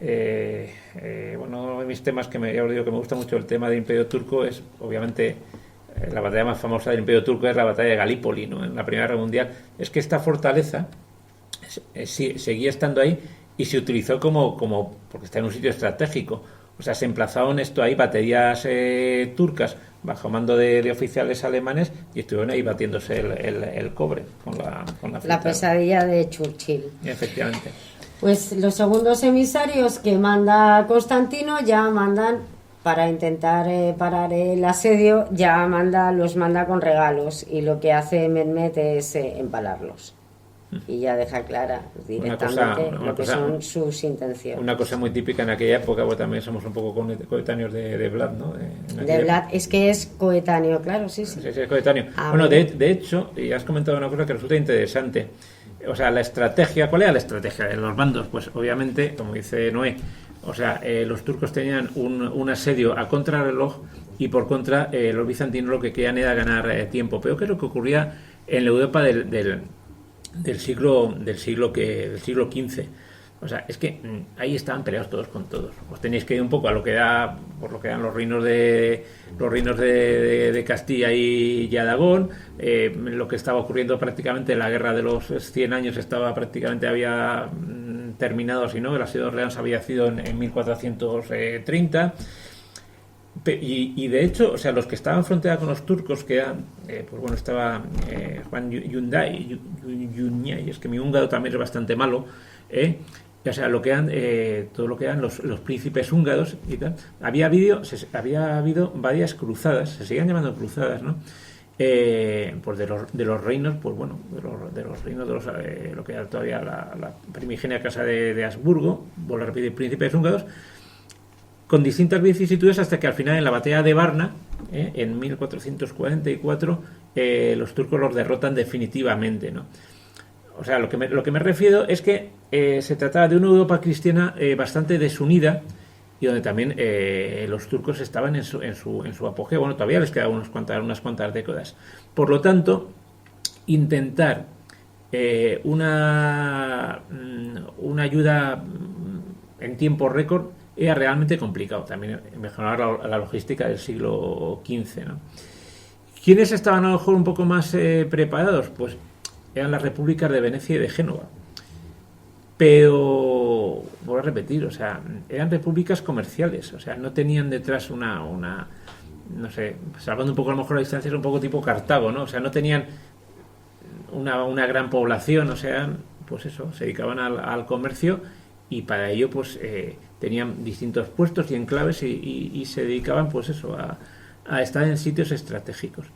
Bueno, uno de mis temas ya os digo que me gusta mucho, el tema del Imperio Turco, es obviamente la batalla más famosa del Imperio Turco es la batalla de Galípoli, ¿no?, en la Primera Guerra Mundial. Es que esta fortaleza seguía estando ahí y se utilizó como porque está en un sitio estratégico. O sea, se emplazaron ahí baterías turcas bajo mando de oficiales alemanes y estuvieron ahí batiéndose el cobre con la pesadilla de Churchill. Efectivamente. Pues los segundos emisarios que manda Constantino ya mandan, para intentar parar el asedio, los manda con regalos, y lo que hace Mehmed es empalarlos. Y ya deja clara directamente lo que son sus intenciones. Una cosa muy típica en aquella época, porque también somos un poco coetáneos de Vlad, ¿no? De Vlad, es que es coetáneo, claro, sí. Sí, es coetáneo. Bueno, de hecho, y has comentado una cosa que resulta interesante. O sea, la estrategia, ¿cuál era la estrategia de los bandos? Pues obviamente, como dice Noé, o sea, los turcos tenían un asedio a contrarreloj y por contra los bizantinos lo que querían era ganar tiempo. Pero ¿qué es lo que ocurría en la Europa del siglo XV? O sea, es que ahí estaban peleados todos con todos. Os tenéis que ir un poco a lo que da, por lo que dan los reinos de Castilla y Aragón. Lo que estaba ocurriendo prácticamente, la guerra de los 100 años había terminado, si no, el asedio de Orleans había sido en 1430. Y de hecho, o sea, los que estaban en frontera con los turcos, que eran, pues bueno, estaba Juan Yunday, es que mi húngaro también es bastante malo, o sea, todo lo que eran los príncipes húngaros y tal. Había habido varias cruzadas, se seguían llamando cruzadas, ¿no? Pues de los reinos, pues bueno, de los reinos de lo que era todavía la primigenia casa de Habsburgo, vuelvo a repetir, príncipes húngaros, con distintas vicisitudes, hasta que al final, en la batalla de Varna, en 1444, los turcos los derrotan definitivamente, ¿no? O sea, lo que me refiero es que se trataba de una Europa cristiana bastante desunida, y donde también los turcos estaban en su apogeo. Bueno, todavía les quedaban unas cuantas décadas. Por lo tanto, intentar una ayuda en tiempo récord era realmente complicado. También mejorar la logística del siglo XV, ¿no? ¿Quiénes estaban a lo mejor un poco más preparados? Pues eran las repúblicas de Venecia y de Génova. Pero, voy a repetir, o sea, eran repúblicas comerciales, o sea, no tenían detrás una no sé, salvando un poco a lo mejor la distancia, era un poco tipo Cartago, ¿no? O sea, no tenían una gran población, o sea, pues eso, se dedicaban al comercio y para ello, pues, tenían distintos puestos y enclaves y se dedicaban, pues eso, a estar en sitios estratégicos.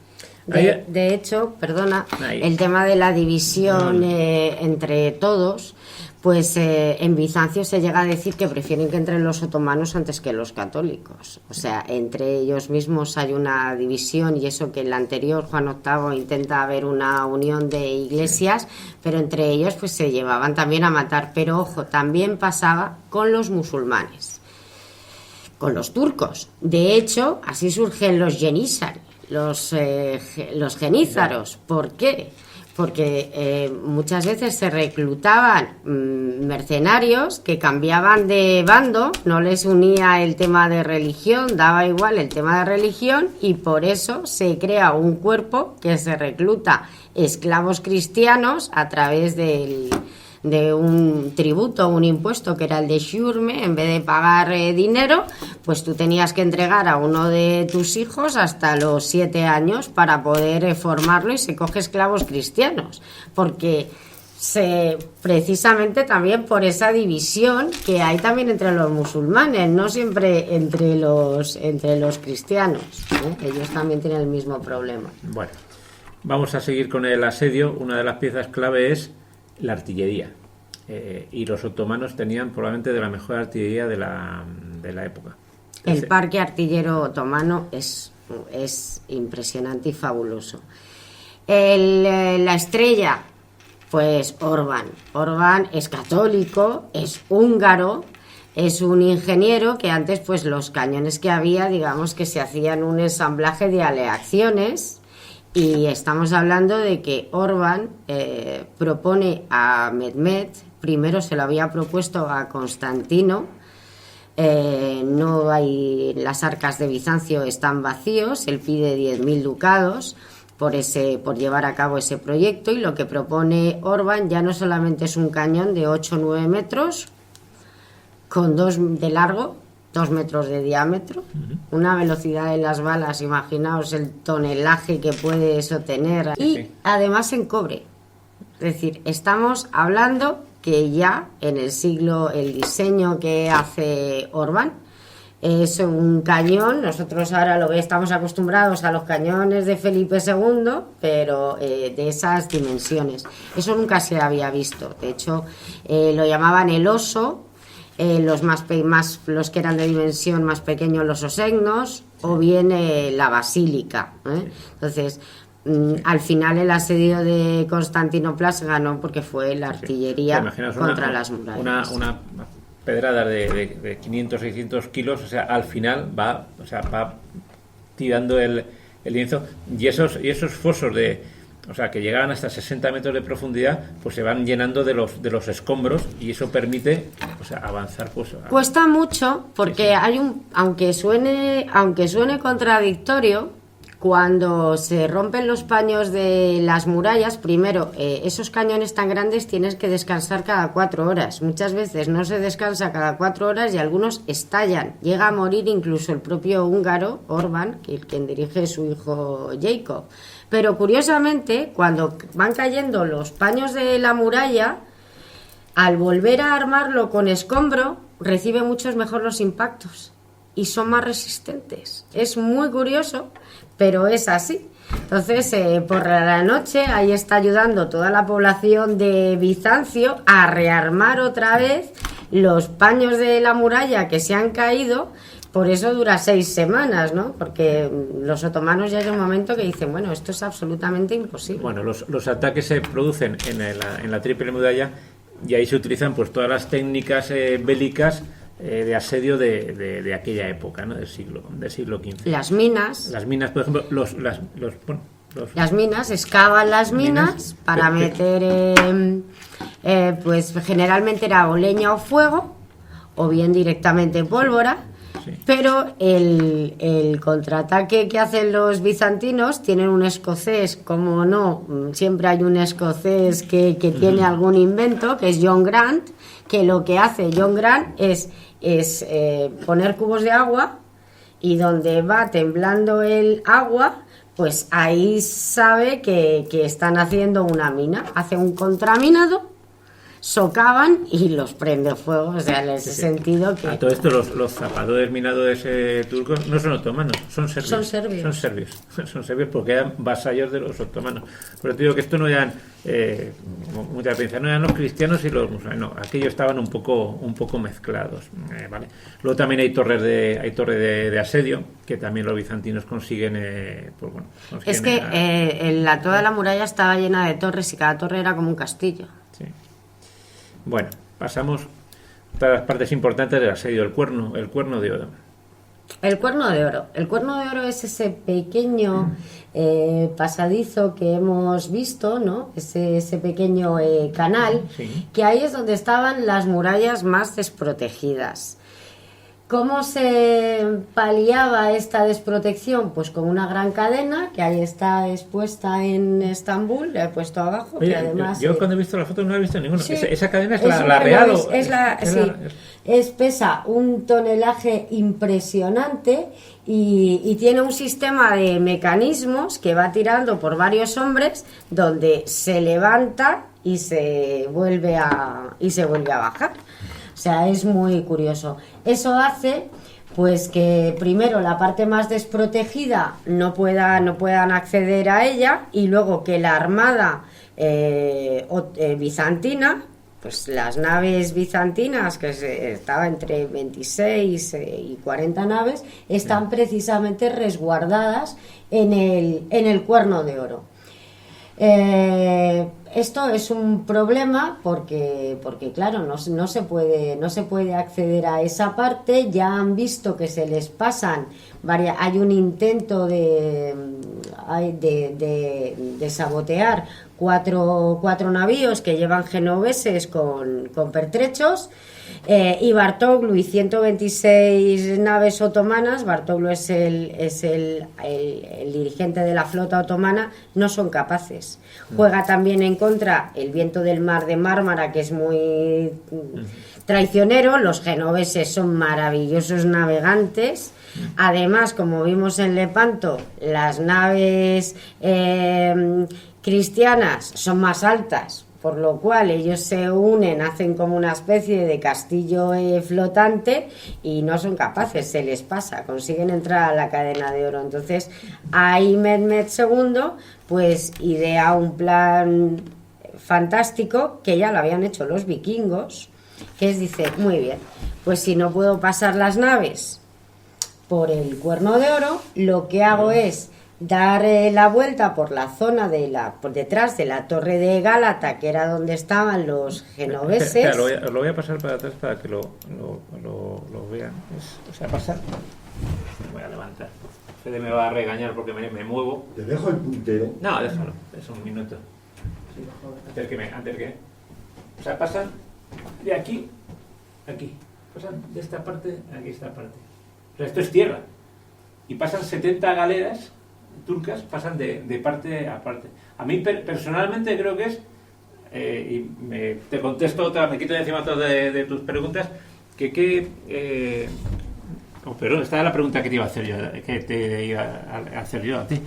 De hecho, perdona, el tema de la división entre todos, pues en Bizancio se llega a decir que prefieren que entren los otomanos antes que los católicos. O sea, entre ellos mismos hay una división, y eso que el anterior, Juan VIII, intenta haber una unión de iglesias, pero entre ellos pues se llevaban también a matar. Pero ojo, también pasaba con los musulmanes, con los turcos. De hecho, así surgen los yenízaros, los genízaros. ¿Por qué? Porque muchas veces se reclutaban mercenarios que cambiaban de bando, no les unía el tema de religión, daba igual el tema de religión, y por eso se crea un cuerpo que se recluta esclavos cristianos a través de un tributo, un impuesto que era el de Shurme. En vez de pagar dinero, pues tú tenías que entregar a uno de tus hijos hasta los 7 años para poder formarlo, y se coge esclavos cristianos, porque precisamente también por esa división que hay también entre los musulmanes, no siempre entre los cristianos, ¿eh? Ellos también tienen el mismo problema. Bueno, vamos a seguir con el asedio. Una de las piezas clave es la artillería, y los otomanos tenían probablemente de la mejor artillería de la época. El parque artillero otomano es impresionante y fabuloso. La estrella, pues Orbán es católico, es húngaro, es un ingeniero que antes, pues los cañones que había, digamos que se hacían un ensamblaje de aleaciones. Y estamos hablando de que Orbán propone a Mehmed, primero se lo había propuesto a Constantino, las arcas de Bizancio están vacíos, él pide 10.000 ducados por llevar a cabo ese proyecto, y lo que propone Orbán ya no solamente es un cañón de 8 o 9 metros, con 2 de largo, 2 metros de diámetro, una velocidad de las balas, imaginaos el tonelaje que puede eso tener, y además en cobre. Es decir, estamos hablando que ya en el diseño que hace Orbán es un cañón. Nosotros ahora estamos acostumbrados a los cañones de Felipe II, pero de esas dimensiones. Eso nunca se había visto. De hecho, lo llamaban el oso. Los que eran de dimensión más pequeños, los osegnos, o bien la basílica, ¿eh? Entonces, al final el asedio de Constantinopla se ganó porque fue la artillería contra las murallas. Una pedrada de 500, 600 kilos, o sea, al final va tirando el lienzo, y esos fosos que llegaban hasta 60 metros de profundidad, pues se van llenando de los escombros, y eso permite, avanzar. Cuesta mucho porque aunque suene contradictorio, cuando se rompen los paños de las murallas, primero, esos cañones tan grandes tienes que descansar cada 4 horas. Muchas veces no se descansa cada 4 horas y algunos estallan. Llega a morir incluso el propio húngaro, Orbán, quien dirige su hijo Jacob. Pero curiosamente, cuando van cayendo los paños de la muralla, al volver a armarlo con escombro, recibe muchos mejor los impactos y son más resistentes. Es muy curioso, pero es así. Entonces, por la noche, ahí está ayudando toda la población de Bizancio a rearmar otra vez los paños de la muralla que se han caído. Por eso dura 6 semanas, ¿no? Porque los otomanos ya hay un momento que dicen, bueno, esto es absolutamente imposible. Bueno, los ataques se producen en la Triple Muralla, y ahí se utilizan pues todas las técnicas bélicas de asedio de aquella época, ¿no? Del siglo XV. Las minas, por ejemplo, las minas, excavan las minas para meter, pues generalmente era o leña o fuego, o bien directamente pólvora. sí. Pero el contraataque que hacen los bizantinos, tienen un escocés, como no, siempre hay un escocés que tiene algún invento, que es John Grant, que lo que hace John Grant es poner cubos de agua, y donde va temblando el agua, pues ahí sabe que están haciendo una mina, hace un contraminado, socavan y los prende fuego. O sea, en ese sentido que... A todo esto los zapadores minadores turcos no son otomanos, son serbios. Son serbios porque eran vasallos de los otomanos. Pero te digo que esto no eran, muchas veces no eran los cristianos y los musulmanes, no, aquellos estaban un poco mezclados, ¿vale? Luego también hay torres de asedio que también los bizantinos consiguen, pues bueno, es que toda la muralla estaba llena de torres y cada torre era como un castillo. Sí. Bueno, pasamos a las partes importantes del asedio, el cuerno de oro. El cuerno de oro. El cuerno de oro es ese pequeño pasadizo que hemos visto, ¿no? Ese pequeño canal, sí. Que ahí es donde estaban las murallas más desprotegidas. ¿Cómo se paliaba esta desprotección? Pues con una gran cadena que ahí está expuesta en Estambul, la he puesto abajo. Oye, que además, yo cuando he visto la foto no la he visto ninguna. Sí, esa cadena es la real. Pesa un tonelaje impresionante y tiene un sistema de mecanismos que va tirando por varios hombres, donde se levanta y se vuelve a bajar. O sea, es muy curioso. Eso hace pues que primero la parte más desprotegida no puedan acceder a ella, y luego que la armada bizantina, pues las naves bizantinas, que estaba entre 26 y 40 naves, están precisamente resguardadas en el cuerno de oro. Esto es un problema porque claro, no se puede acceder a esa parte. Ya han visto que se les pasan hay un intento de sabotear cuatro navíos que llevan genoveses con pertrechos, y Bartoglu y 126 naves otomanas. Bartoglu es el dirigente de la flota otomana, no son capaces. Juega también en contra el viento del mar de Mármara, que es muy traicionero. Los genoveses son maravillosos navegantes. Además, como vimos en Lepanto, las naves cristianas son más altas, por lo cual ellos se unen, hacen como una especie de castillo flotante, y no son capaces, se les pasa, consiguen entrar a la cadena de oro. Entonces ahí Mehmed II pues idea un plan fantástico, que ya lo habían hecho los vikingos, que dice, muy bien, pues si no puedo pasar las naves por el cuerno de oro, lo que hago es dar la vuelta por la zona por detrás de la torre de Gálata, que era donde estaban los genoveses. Espera, lo voy a pasar para atrás para que lo vean. Pasar. Me voy a levantar. Fede me va a regañar porque me muevo. ¿Te dejo el puntero? No, déjalo, es un minuto. Antes que. O sea, pasan de aquí, pasan de esta parte a esta parte. O sea, esto es tierra. Y pasan 70 galeras turcas, pasan de parte a parte. A mí personalmente creo que es, te contesto otra, me quito de encima todas de tus preguntas, perdón, esta es la pregunta que te iba a hacer yo, a ti.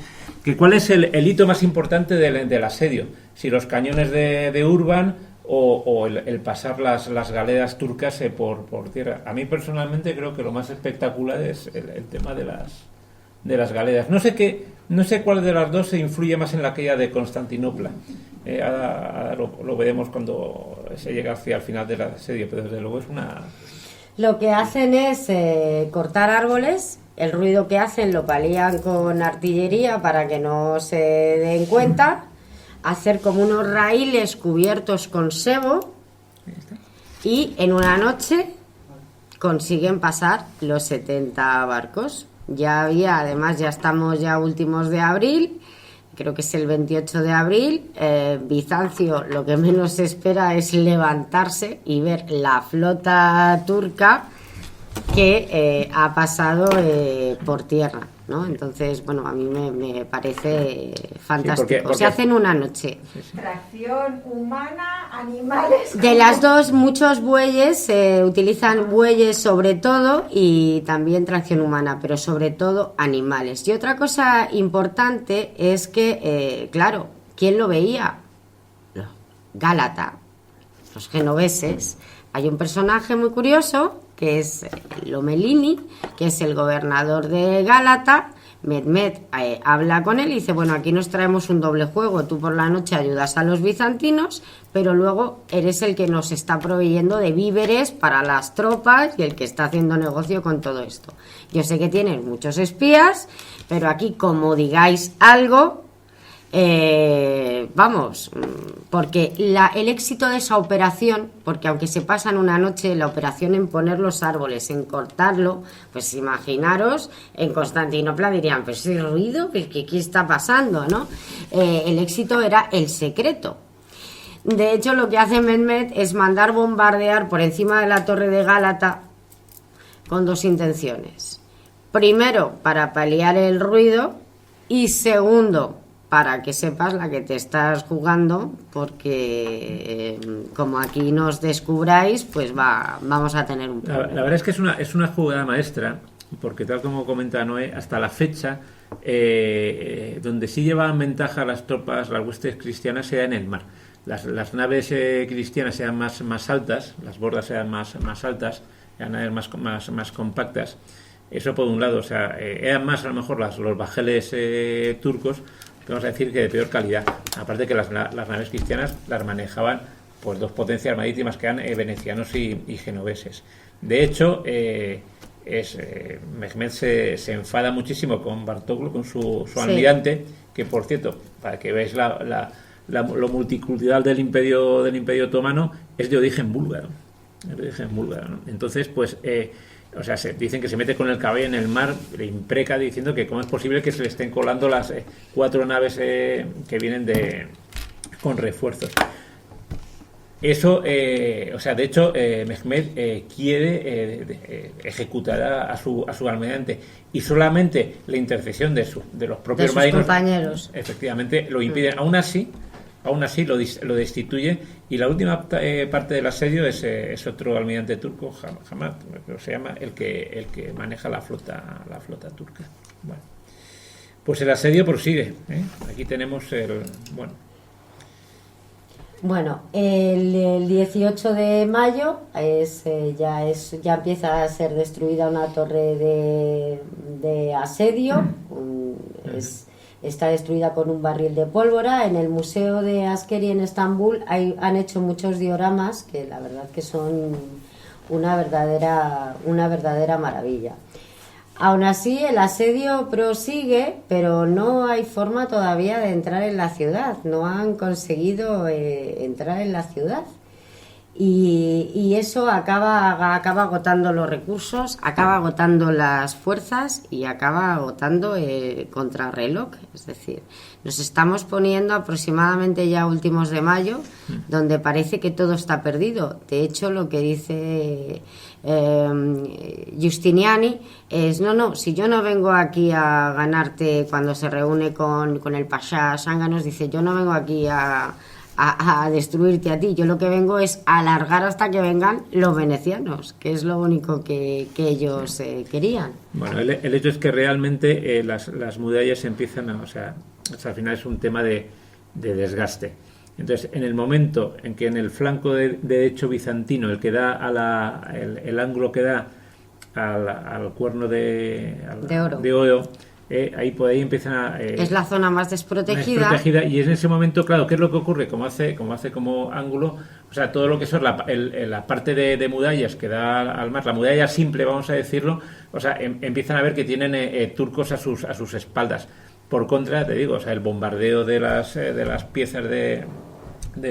¿Cuál es el hito más importante del asedio? Si los cañones de Urban o el pasar las galeras turcas por tierra. A mí personalmente creo que lo más espectacular es el tema de las galeras. No sé cuál de las dos se influye más en la caída de Constantinopla. Ahora lo veremos cuando se llega hacia el final del asedio, pero desde luego es una... Lo que hacen es cortar árboles. El ruido que hacen lo palían con artillería para que no se den cuenta. Hacer como unos raíles cubiertos con sebo, y en una noche consiguen pasar los 70 barcos. Ya estamos ya últimos de abril, creo que es el 28 de abril. Bizancio lo que menos espera es levantarse y ver la flota turca que ha pasado por tierra, ¿no? Entonces, bueno, a mí me parece fantástico. Sí, porque se hacen una noche. Tracción humana, animales. De las dos, muchos bueyes, se utilizan bueyes sobre todo y también tracción humana, pero sobre todo animales. Y otra cosa importante es que, claro, ¿quién lo veía? Gálata, los genoveses. Hay un personaje muy curioso que es Lomelini, que es el gobernador de Gálata. Mehmed habla con él y dice, bueno, aquí nos traemos un doble juego, tú por la noche ayudas a los bizantinos, pero luego eres el que nos está proveyendo de víveres para las tropas y el que está haciendo negocio con todo esto. Yo sé que tienes muchos espías, pero aquí como digáis algo, vamos, porque el éxito de esa operación, porque aunque se pasan una noche, la operación en poner los árboles, en cortarlo, pues imaginaros, en Constantinopla dirían, pues ese ruido, ¿qué está pasando, no? El éxito era el secreto. De hecho, lo que hace Mehmed es mandar bombardear por encima de la torre de Gálata con dos intenciones. Primero, para paliar el ruido, y segundo, para que sepas la que te estás jugando, porque como aquí nos descubráis, pues vamos a tener un problema. La verdad es que es una jugada maestra, porque tal como comenta Noé, hasta la fecha, donde sí llevaban ventaja las tropas, las huestes cristianas, era en el mar. Las naves cristianas eran más altas, las bordas eran más altas, eran naves más compactas. Eso por un lado, o sea, eran más a lo mejor los bajeles turcos, vamos a decir que de peor calidad. Aparte que las naves cristianas las manejaban pues dos potencias marítimas que eran venecianos y genoveses. De hecho, Mehmed se enfada muchísimo con Bartoglu, con su almirante, que por cierto, para que veáis lo multicultural del imperio otomano, es de origen búlgaro. ¿No? Entonces, pues o sea, dicen que se mete con el caballo en el mar, le impreca diciendo que cómo es posible que se le estén colando las 4 naves que vienen con refuerzos. Eso, o sea, de hecho, Mehmed quiere ejecutar a su almirante, y solamente la intercesión de los propios marinos, compañeros, efectivamente, lo impiden. Aún así lo destituye, y la última parte del asedio es otro almirante turco, Hamad, se llama, el que maneja la flota turca. Bueno, pues el asedio prosigue, ¿eh? Aquí tenemos Bueno, el 18 de mayo ya empieza a ser destruida una torre de asedio. Está destruida con un barril de pólvora. En el Museo de Askeri en Estambul han hecho muchos dioramas que la verdad que son una verdadera maravilla. Aún así, el asedio prosigue, pero no hay forma todavía de entrar en la ciudad. No han conseguido entrar en la ciudad. Y eso acaba agotando los recursos, acaba agotando las fuerzas y acaba agotando contrarreloj. Es decir, nos estamos poniendo aproximadamente ya últimos de mayo, donde parece que todo está perdido. De hecho, lo que dice Giustiniani es, no, si yo no vengo aquí a ganarte, cuando se reúne con el Pasha Zánganos, dice, yo no vengo aquí a destruirte a ti, yo lo que vengo es a alargar hasta que vengan los venecianos, que es lo único que ellos querían. Bueno, el hecho es que realmente las murallas empiezan o sea, al final es un tema de desgaste. Entonces, en el momento en que en el flanco de derecho bizantino, el que da el ángulo que da al cuerno de oro, ahí por ahí empiezan es la zona más desprotegida, y en ese momento, claro, ¿qué es lo que ocurre? Como hace como ángulo, o sea, todo lo que son la parte de murallas que da al mar, la muralla simple, vamos a decirlo, o sea, empiezan a ver que tienen turcos a sus espaldas. Por contra, te digo, o sea, el bombardeo de las piezas de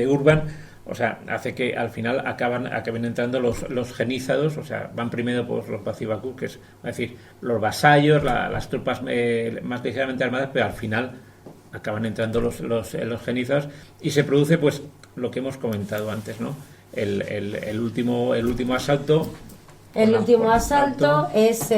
Urban, o sea, hace que al final acaben entrando los genízados, o sea, van primero pues los Bacibacú, que es decir, los vasallos, las tropas más ligeramente armadas, pero al final acaban entrando los genízados, y se produce pues lo que hemos comentado antes, ¿no? El último asalto, El último asalto es,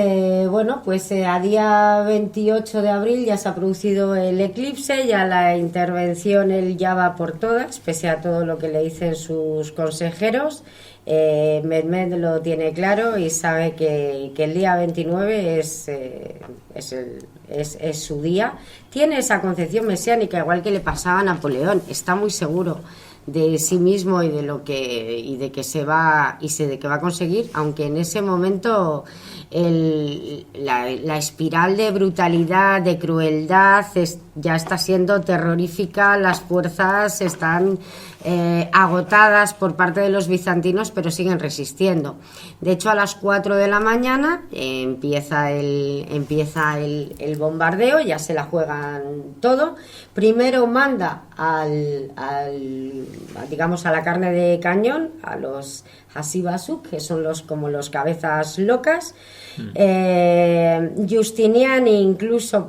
bueno, pues a día 28 de abril ya se ha producido el eclipse, ya la intervención él ya va por todas, pese a todo lo que le dicen sus consejeros. Mehmed lo tiene claro y sabe que el día 29 es su día. Tiene esa concepción mesiánica, igual que le pasaba a Napoleón, está muy seguro de sí mismo y de que va a conseguir, aunque en ese momento la espiral de brutalidad, de crueldad ya está siendo terrorífica. Las fuerzas están agotadas por parte de los bizantinos, pero siguen resistiendo. De hecho, a las 4 de la mañana empieza el bombardeo, ya se la juegan todo. Primero manda digamos a la carne de cañón, a los Hasibasuk, que son como los cabezas locas. Giustiniani incluso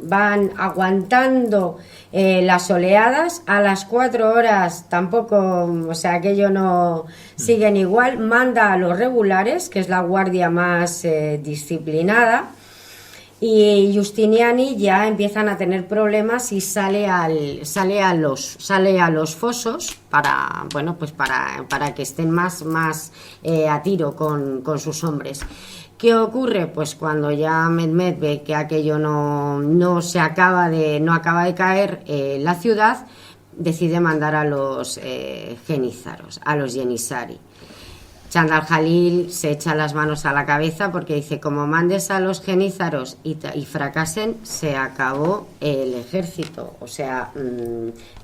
van aguantando las oleadas. A las 4 horas tampoco, o sea, aquello no siguen igual. Manda a los regulares, que es la guardia más disciplinada, y Giustiniani ya empiezan a tener problemas y sale a los fosos para que estén más a tiro con sus hombres. ¿Qué ocurre? Pues cuando ya Mehmed ve que aquello no acaba de caer la ciudad, decide mandar a los genízaros, a los Yenisari. Chand al-Jalil se echa las manos a la cabeza porque dice: como mandes a los genízaros y fracasen, se acabó el ejército. O sea,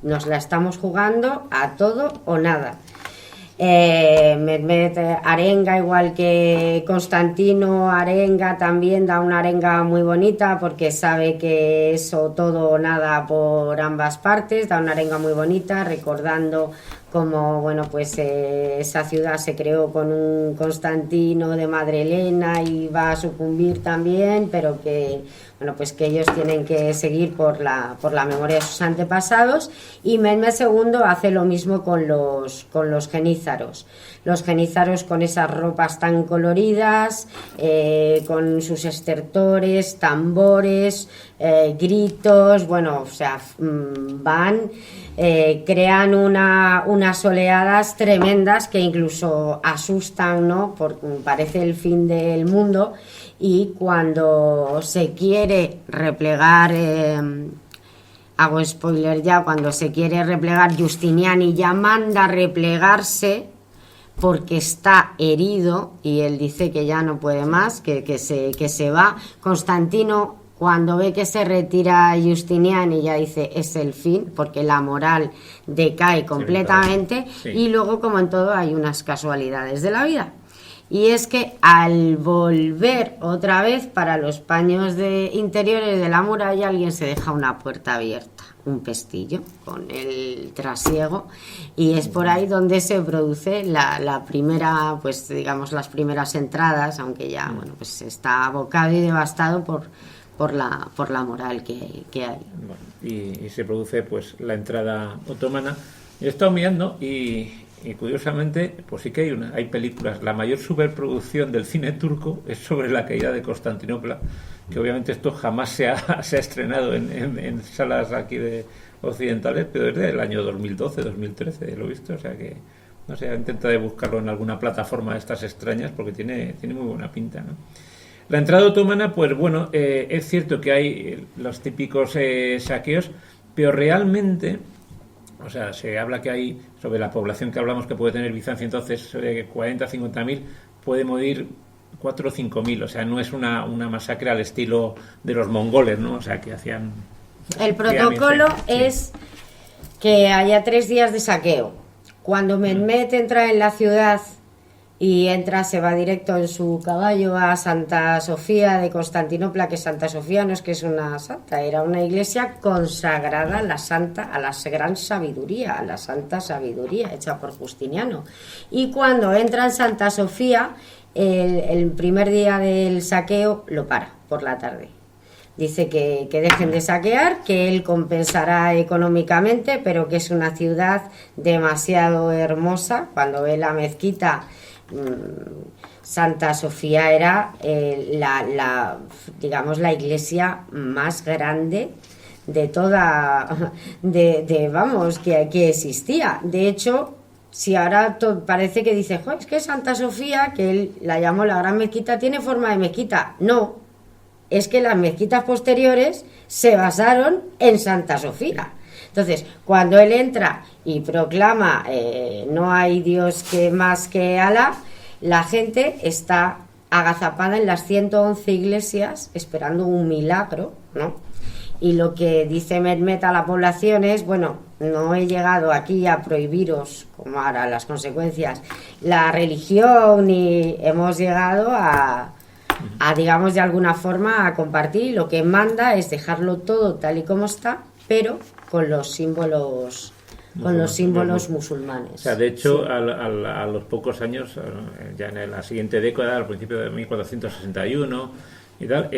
nos la estamos jugando a todo o nada. Mehmed arenga, igual que Constantino arenga, también da una arenga muy bonita porque sabe que es o todo o nada por ambas partes. Da una arenga muy bonita recordando cómo esa ciudad se creó con un Constantino de Madre Elena y va a sucumbir también, pero que ellos tienen que seguir por la memoria de sus antepasados. Y Mehmed II hace lo mismo con los genízaros. Los genízaros con esas ropas tan coloridas, con sus estertores, tambores, gritos, crean unas oleadas tremendas que incluso asustan, ¿no? Parece el fin del mundo. Y cuando se quiere replegar, hago spoiler ya, cuando se quiere replegar, Giustiniani ya manda a replegarse porque está herido y él dice que ya no puede más, que se va. Constantino, cuando ve que se retira Giustiniani, ya dice es el fin, porque la moral decae completamente. Sí. Y luego, como en todo, hay unas casualidades de la vida. Y es que al volver otra vez para los paños interiores de la muralla, alguien se deja una puerta abierta, un pestillo con el trasiego, y es por ahí donde se produce la primera, las primeras entradas, aunque ya está abocado y devastado por la moral que hay. Bueno, y se produce la entrada otomana. He estado mirando y curiosamente, pues sí que hay películas. La mayor superproducción del cine turco es sobre la caída de Constantinopla, que obviamente esto jamás se ha estrenado en salas aquí occidentales, pero desde el año 2012, 2013 lo he visto, o sea que no sé, he intentado buscarlo en alguna plataforma de estas extrañas porque tiene muy buena pinta, ¿no? La entrada otomana, es cierto que hay los típicos saqueos, pero realmente, o sea, se habla que hay, sobre la población que hablamos que puede tener Bizancio entonces, 40, 50.000, puede morir 4 o 5.000, o sea, no es una masacre al estilo de los mongoles, ¿no? O sea, que hacían... El protocolo es que haya 3 días de saqueo. Cuando Mehmed entra en la ciudad y se va directo en su caballo a Santa Sofía de Constantinopla, que Santa Sofía no es que es una santa, era una iglesia consagrada a la gran sabiduría, a la santa sabiduría hecha por Justiniano. Y cuando entra en Santa Sofía, el primer día del saqueo lo para por la tarde. Dice que dejen de saquear, que él compensará económicamente, pero que es una ciudad demasiado hermosa. Cuando ve la mezquita Santa Sofía era digamos, la iglesia más grande de toda, vamos, que existía. De hecho, si ahora parece que dice, es que Santa Sofía, que él la llamó la gran mezquita, tiene forma de mezquita. No, es que las mezquitas posteriores se basaron en Santa Sofía. Entonces, cuando él entra y proclama no hay Dios más que Alá, la gente está agazapada en las 111 iglesias esperando un milagro, ¿no? Y lo que dice Mehmet a la población es, bueno, no he llegado aquí a prohibiros, como ahora las consecuencias, la religión, y hemos llegado a digamos, de alguna forma a compartir. Lo que manda es dejarlo todo tal y como está, pero con los símbolos musulmanes. O sea, de hecho, sí. a los pocos años, ya en la siguiente década, al principio de 1461 y tal,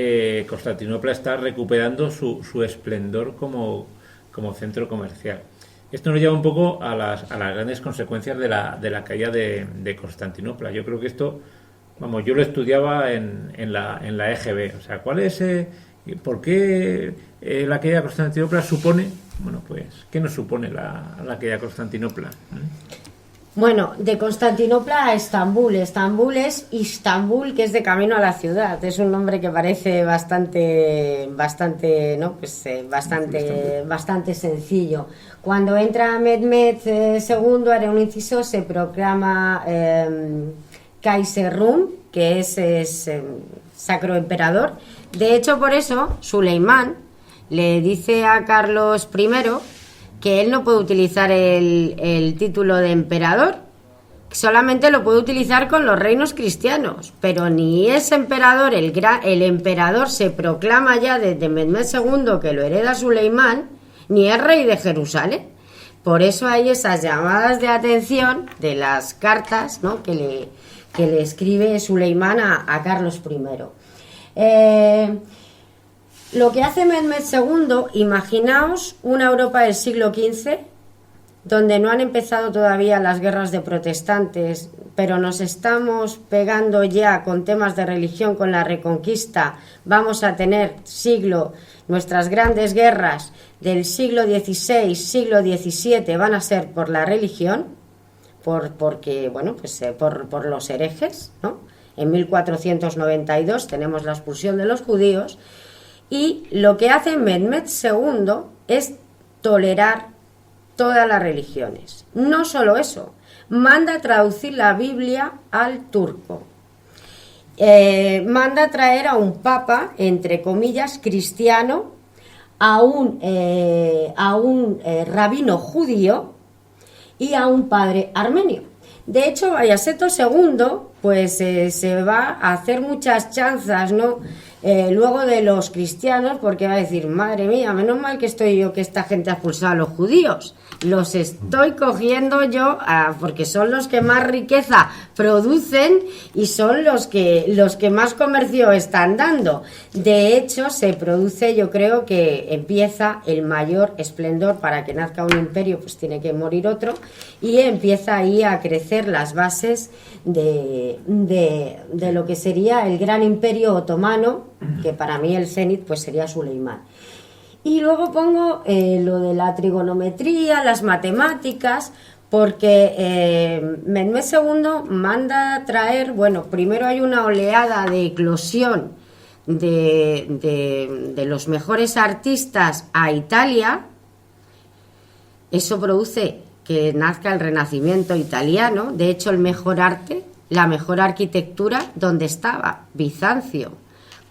Constantinopla está recuperando su esplendor como centro comercial. Esto nos lleva un poco a las grandes consecuencias de la caída de Constantinopla. Yo creo que esto, vamos, yo lo estudiaba en la EGB. O sea, ¿cuál es, por qué la caída de Constantinopla supone, bueno, pues, qué nos supone la caída de Constantinopla? Bueno, de Constantinopla a Estambul. Estambul es Istambul, que es de camino a la ciudad. Es un nombre que parece bastante, ¿no? Pues bastante sencillo. Cuando entra Mehmet II, haré un inciso, se proclama Kaiser-Rum, que es sacro emperador. De hecho, por eso, Suleimán le dice a Carlos I que él no puede utilizar el título de emperador, solamente lo puede utilizar con los reinos cristianos, pero ni es emperador, el emperador se proclama ya desde Mehmet II, que lo hereda Suleimán, ni es rey de Jerusalén. Por eso hay esas llamadas de atención de las cartas, ¿no?, que le escribe Suleimán a Carlos I. Lo que hace Mehmet II, imaginaos una Europa del siglo XV, donde no han empezado todavía las guerras de protestantes, pero nos estamos pegando ya con temas de religión con la Reconquista. Vamos a tener nuestras grandes guerras del siglo XVI, siglo XVII van a ser por la religión, porque por los herejes, ¿no? En 1492 tenemos la expulsión de los judíos. Y lo que hace Mehmet II es tolerar todas las religiones. No solo eso, manda a traducir la Biblia al turco. Manda a traer a un papa, entre comillas, cristiano, a un rabino judío y a un padre armenio. De hecho, Bayaceto II, pues se va a hacer muchas chanzas, ¿no?, luego de los cristianos, porque va a decir, madre mía, menos mal que estoy yo, que esta gente ha expulsado a los judíos, los estoy cogiendo yo, porque son los que más riqueza producen y son los que más comercio están dando. De hecho, se produce, yo creo que empieza el mayor esplendor. Para que nazca un imperio, pues tiene que morir otro, y empieza ahí a crecer las bases de lo que sería el gran imperio otomano, que para mí el cenit pues sería Suleimán. Y luego pongo lo de la trigonometría, las matemáticas, porque Mehmet II manda a traer, bueno, primero hay una oleada de eclosión de los mejores artistas a Italia. Eso produce que nazca el Renacimiento italiano. De hecho, el mejor arte, la mejor arquitectura, ¿dónde estaba? Bizancio.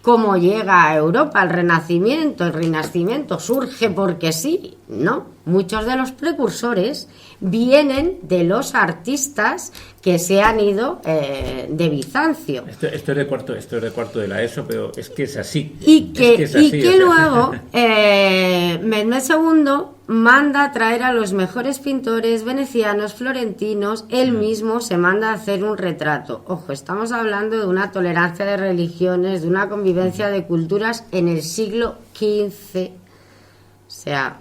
¿Cómo llega a Europa el Renacimiento? El Renacimiento surge porque sí, ¿no? Muchos de los precursores vienen de los artistas que se han ido de Bizancio. Esto es de cuarto de la ESO, pero es que es así. Y que luego Mehmet II manda a traer a los mejores pintores venecianos, florentinos. Él mismo se manda a hacer un retrato. Ojo, estamos hablando de una tolerancia de religiones, de una convivencia de culturas en el siglo XV. O sea,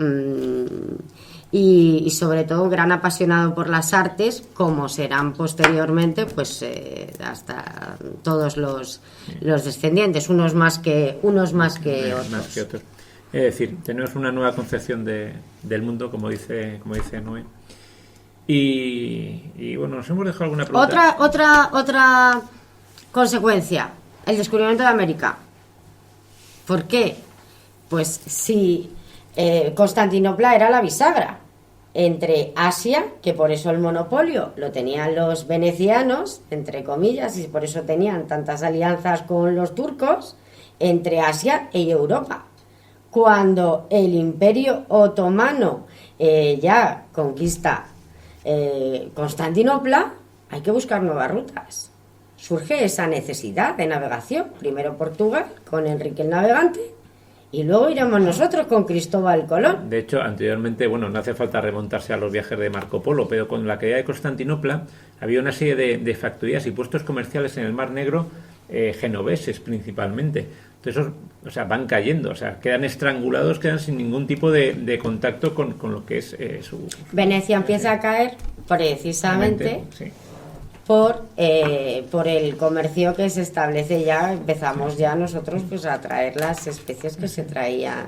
y sobre todo un gran apasionado por las artes, como serán posteriormente pues hasta todos los descendientes, unos más que otros. Más que otros. Es decir, tenemos una nueva concepción del mundo, como dice Noé. Y bueno, nos hemos dejado alguna pregunta. Otra consecuencia, el descubrimiento de América. ¿Por qué? Pues si Constantinopla era la bisagra entre Asia, que por eso el monopolio lo tenían los venecianos, entre comillas, y por eso tenían tantas alianzas con los turcos, entre Asia y Europa. Cuando el Imperio Otomano ya conquista Constantinopla, hay que buscar nuevas rutas. Surge esa necesidad de navegación, primero Portugal con Enrique el Navegante, y luego iremos nosotros con Cristóbal Colón. De hecho, anteriormente, bueno, no hace falta remontarse a los viajes de Marco Polo, pero con la caída de Constantinopla había una serie de factorías y puestos comerciales en el Mar Negro, genoveses principalmente. Entonces, van cayendo, quedan estrangulados, quedan sin ningún tipo de contacto con lo que es su... Venecia empieza a caer precisamente... Sí. Por el comercio que se establece ya, empezamos ya nosotros pues a traer las especies que se traían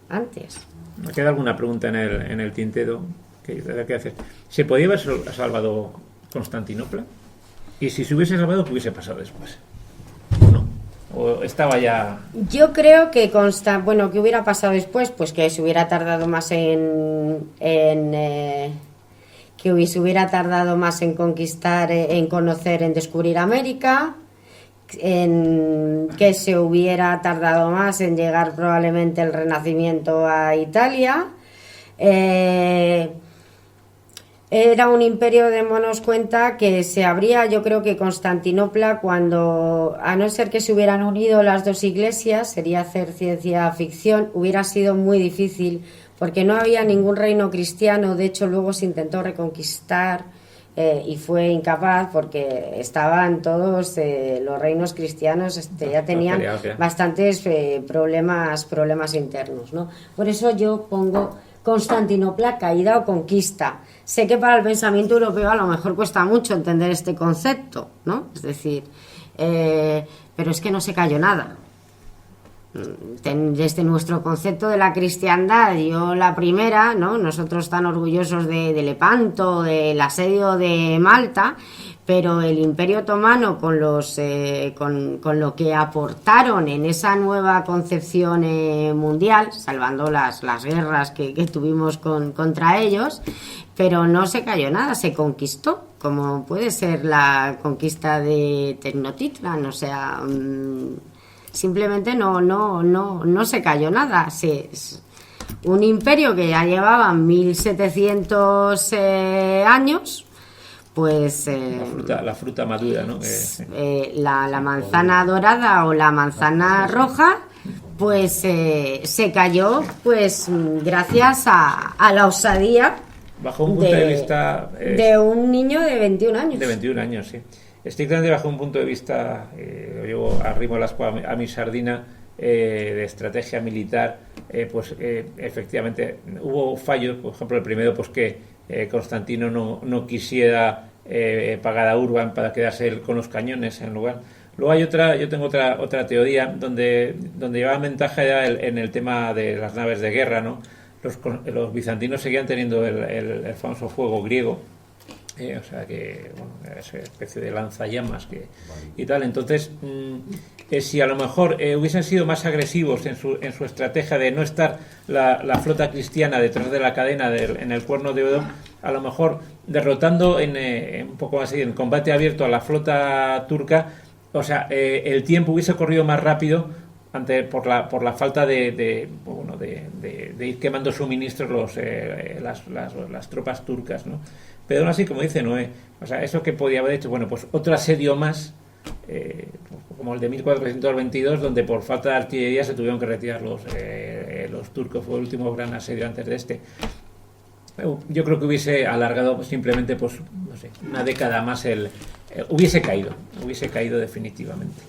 antes. Me queda alguna pregunta en el tintero que hacer. ¿Se podía haber salvado Constantinopla? Y si se hubiese salvado, ¿qué hubiese pasado después? ¿No? ¿O estaba ya...? Yo creo que ¿qué hubiera pasado después? Pues que se hubiera tardado más que se hubiera tardado más en conquistar, en conocer, en descubrir América, que se hubiera tardado más en llegar probablemente el Renacimiento a Italia. Era un imperio, démonos cuenta, que se abría, yo creo que Constantinopla, cuando, a no ser que se hubieran unido las dos iglesias, sería hacer ciencia ficción, hubiera sido muy difícil, porque no había ningún reino cristiano. De hecho luego se intentó reconquistar y fue incapaz, porque estaban todos los reinos cristianos ya tenían bastantes problemas internos, ¿no? Por eso yo pongo Constantinopla, caída o conquista. Sé que para el pensamiento europeo a lo mejor cuesta mucho entender este concepto, ¿no? Es decir, pero es que no se cayó nada. Desde nuestro concepto de la cristiandad, yo la primera, ¿no? Nosotros tan orgullosos de Lepanto, del asedio de Malta, pero el Imperio Otomano con lo que aportaron en esa nueva concepción mundial, salvando las guerras que tuvimos contra ellos, pero no se cayó nada, se conquistó, como puede ser la conquista de Tenochtitlan, simplemente no se cayó nada. Un imperio que ya llevaba 1700 años, pues la fruta madura, ¿no? La manzana dorada o la manzana roja, pues se cayó, pues gracias a la osadía bajo un punto de vista de un niño de 21 años. De 21 años, sí. Estrictamente bajo un punto de vista, yo arrimo las a mi sardina, de estrategia militar, efectivamente hubo fallos. Por ejemplo, el primero, pues que Constantino no quisiera pagar a Urban para quedarse con los cañones en lugar. Luego yo tengo otra teoría donde llevaba ventaja ya en el tema de las naves de guerra, ¿no? Los bizantinos seguían teniendo el famoso fuego griego. Esa especie de lanzallamas y tal. Entonces, si a lo mejor hubiesen sido más agresivos en su estrategia de no estar la flota cristiana detrás de la cadena en el Cuerno de Oro, a lo mejor derrotando un poco así en combate abierto a la flota turca, el tiempo hubiese corrido más rápido por la falta de ir quemando suministros las tropas turcas, ¿no? Pero aún así, como dice Noé, eso que podía haber hecho, pues otro asedio más, como el de 1422, donde por falta de artillería se tuvieron que retirar los turcos. Fue el último gran asedio antes de este. Yo creo que hubiese alargado simplemente, una década más hubiese caído definitivamente.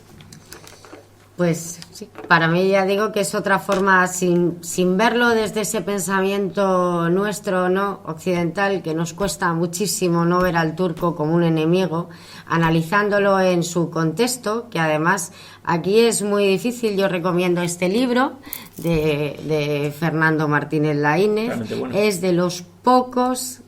Pues sí, para mí ya digo que es otra forma, sin verlo desde ese pensamiento nuestro, ¿no?, occidental, que nos cuesta muchísimo no ver al turco como un enemigo, analizándolo en su contexto, que además aquí es muy difícil. Yo recomiendo este libro de Fernando Martínez Laínez, Bueno. es de los pocos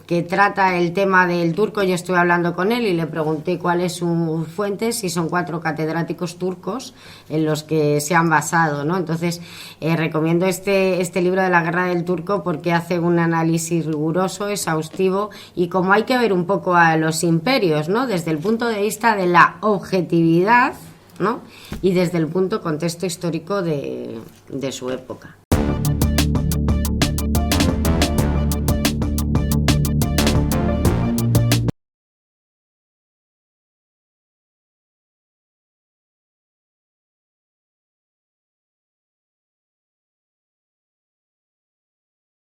que trata el tema del turco. Yo estuve hablando con él y le pregunté cuál es su fuente, si son 4 catedráticos turcos en los que se han basado, ¿no? Entonces recomiendo este libro de la guerra del turco, porque hace un análisis riguroso, exhaustivo, y como hay que ver un poco a los imperios, ¿no?, desde el punto de vista de la objetividad, ¿no?, y desde el contexto histórico de su época.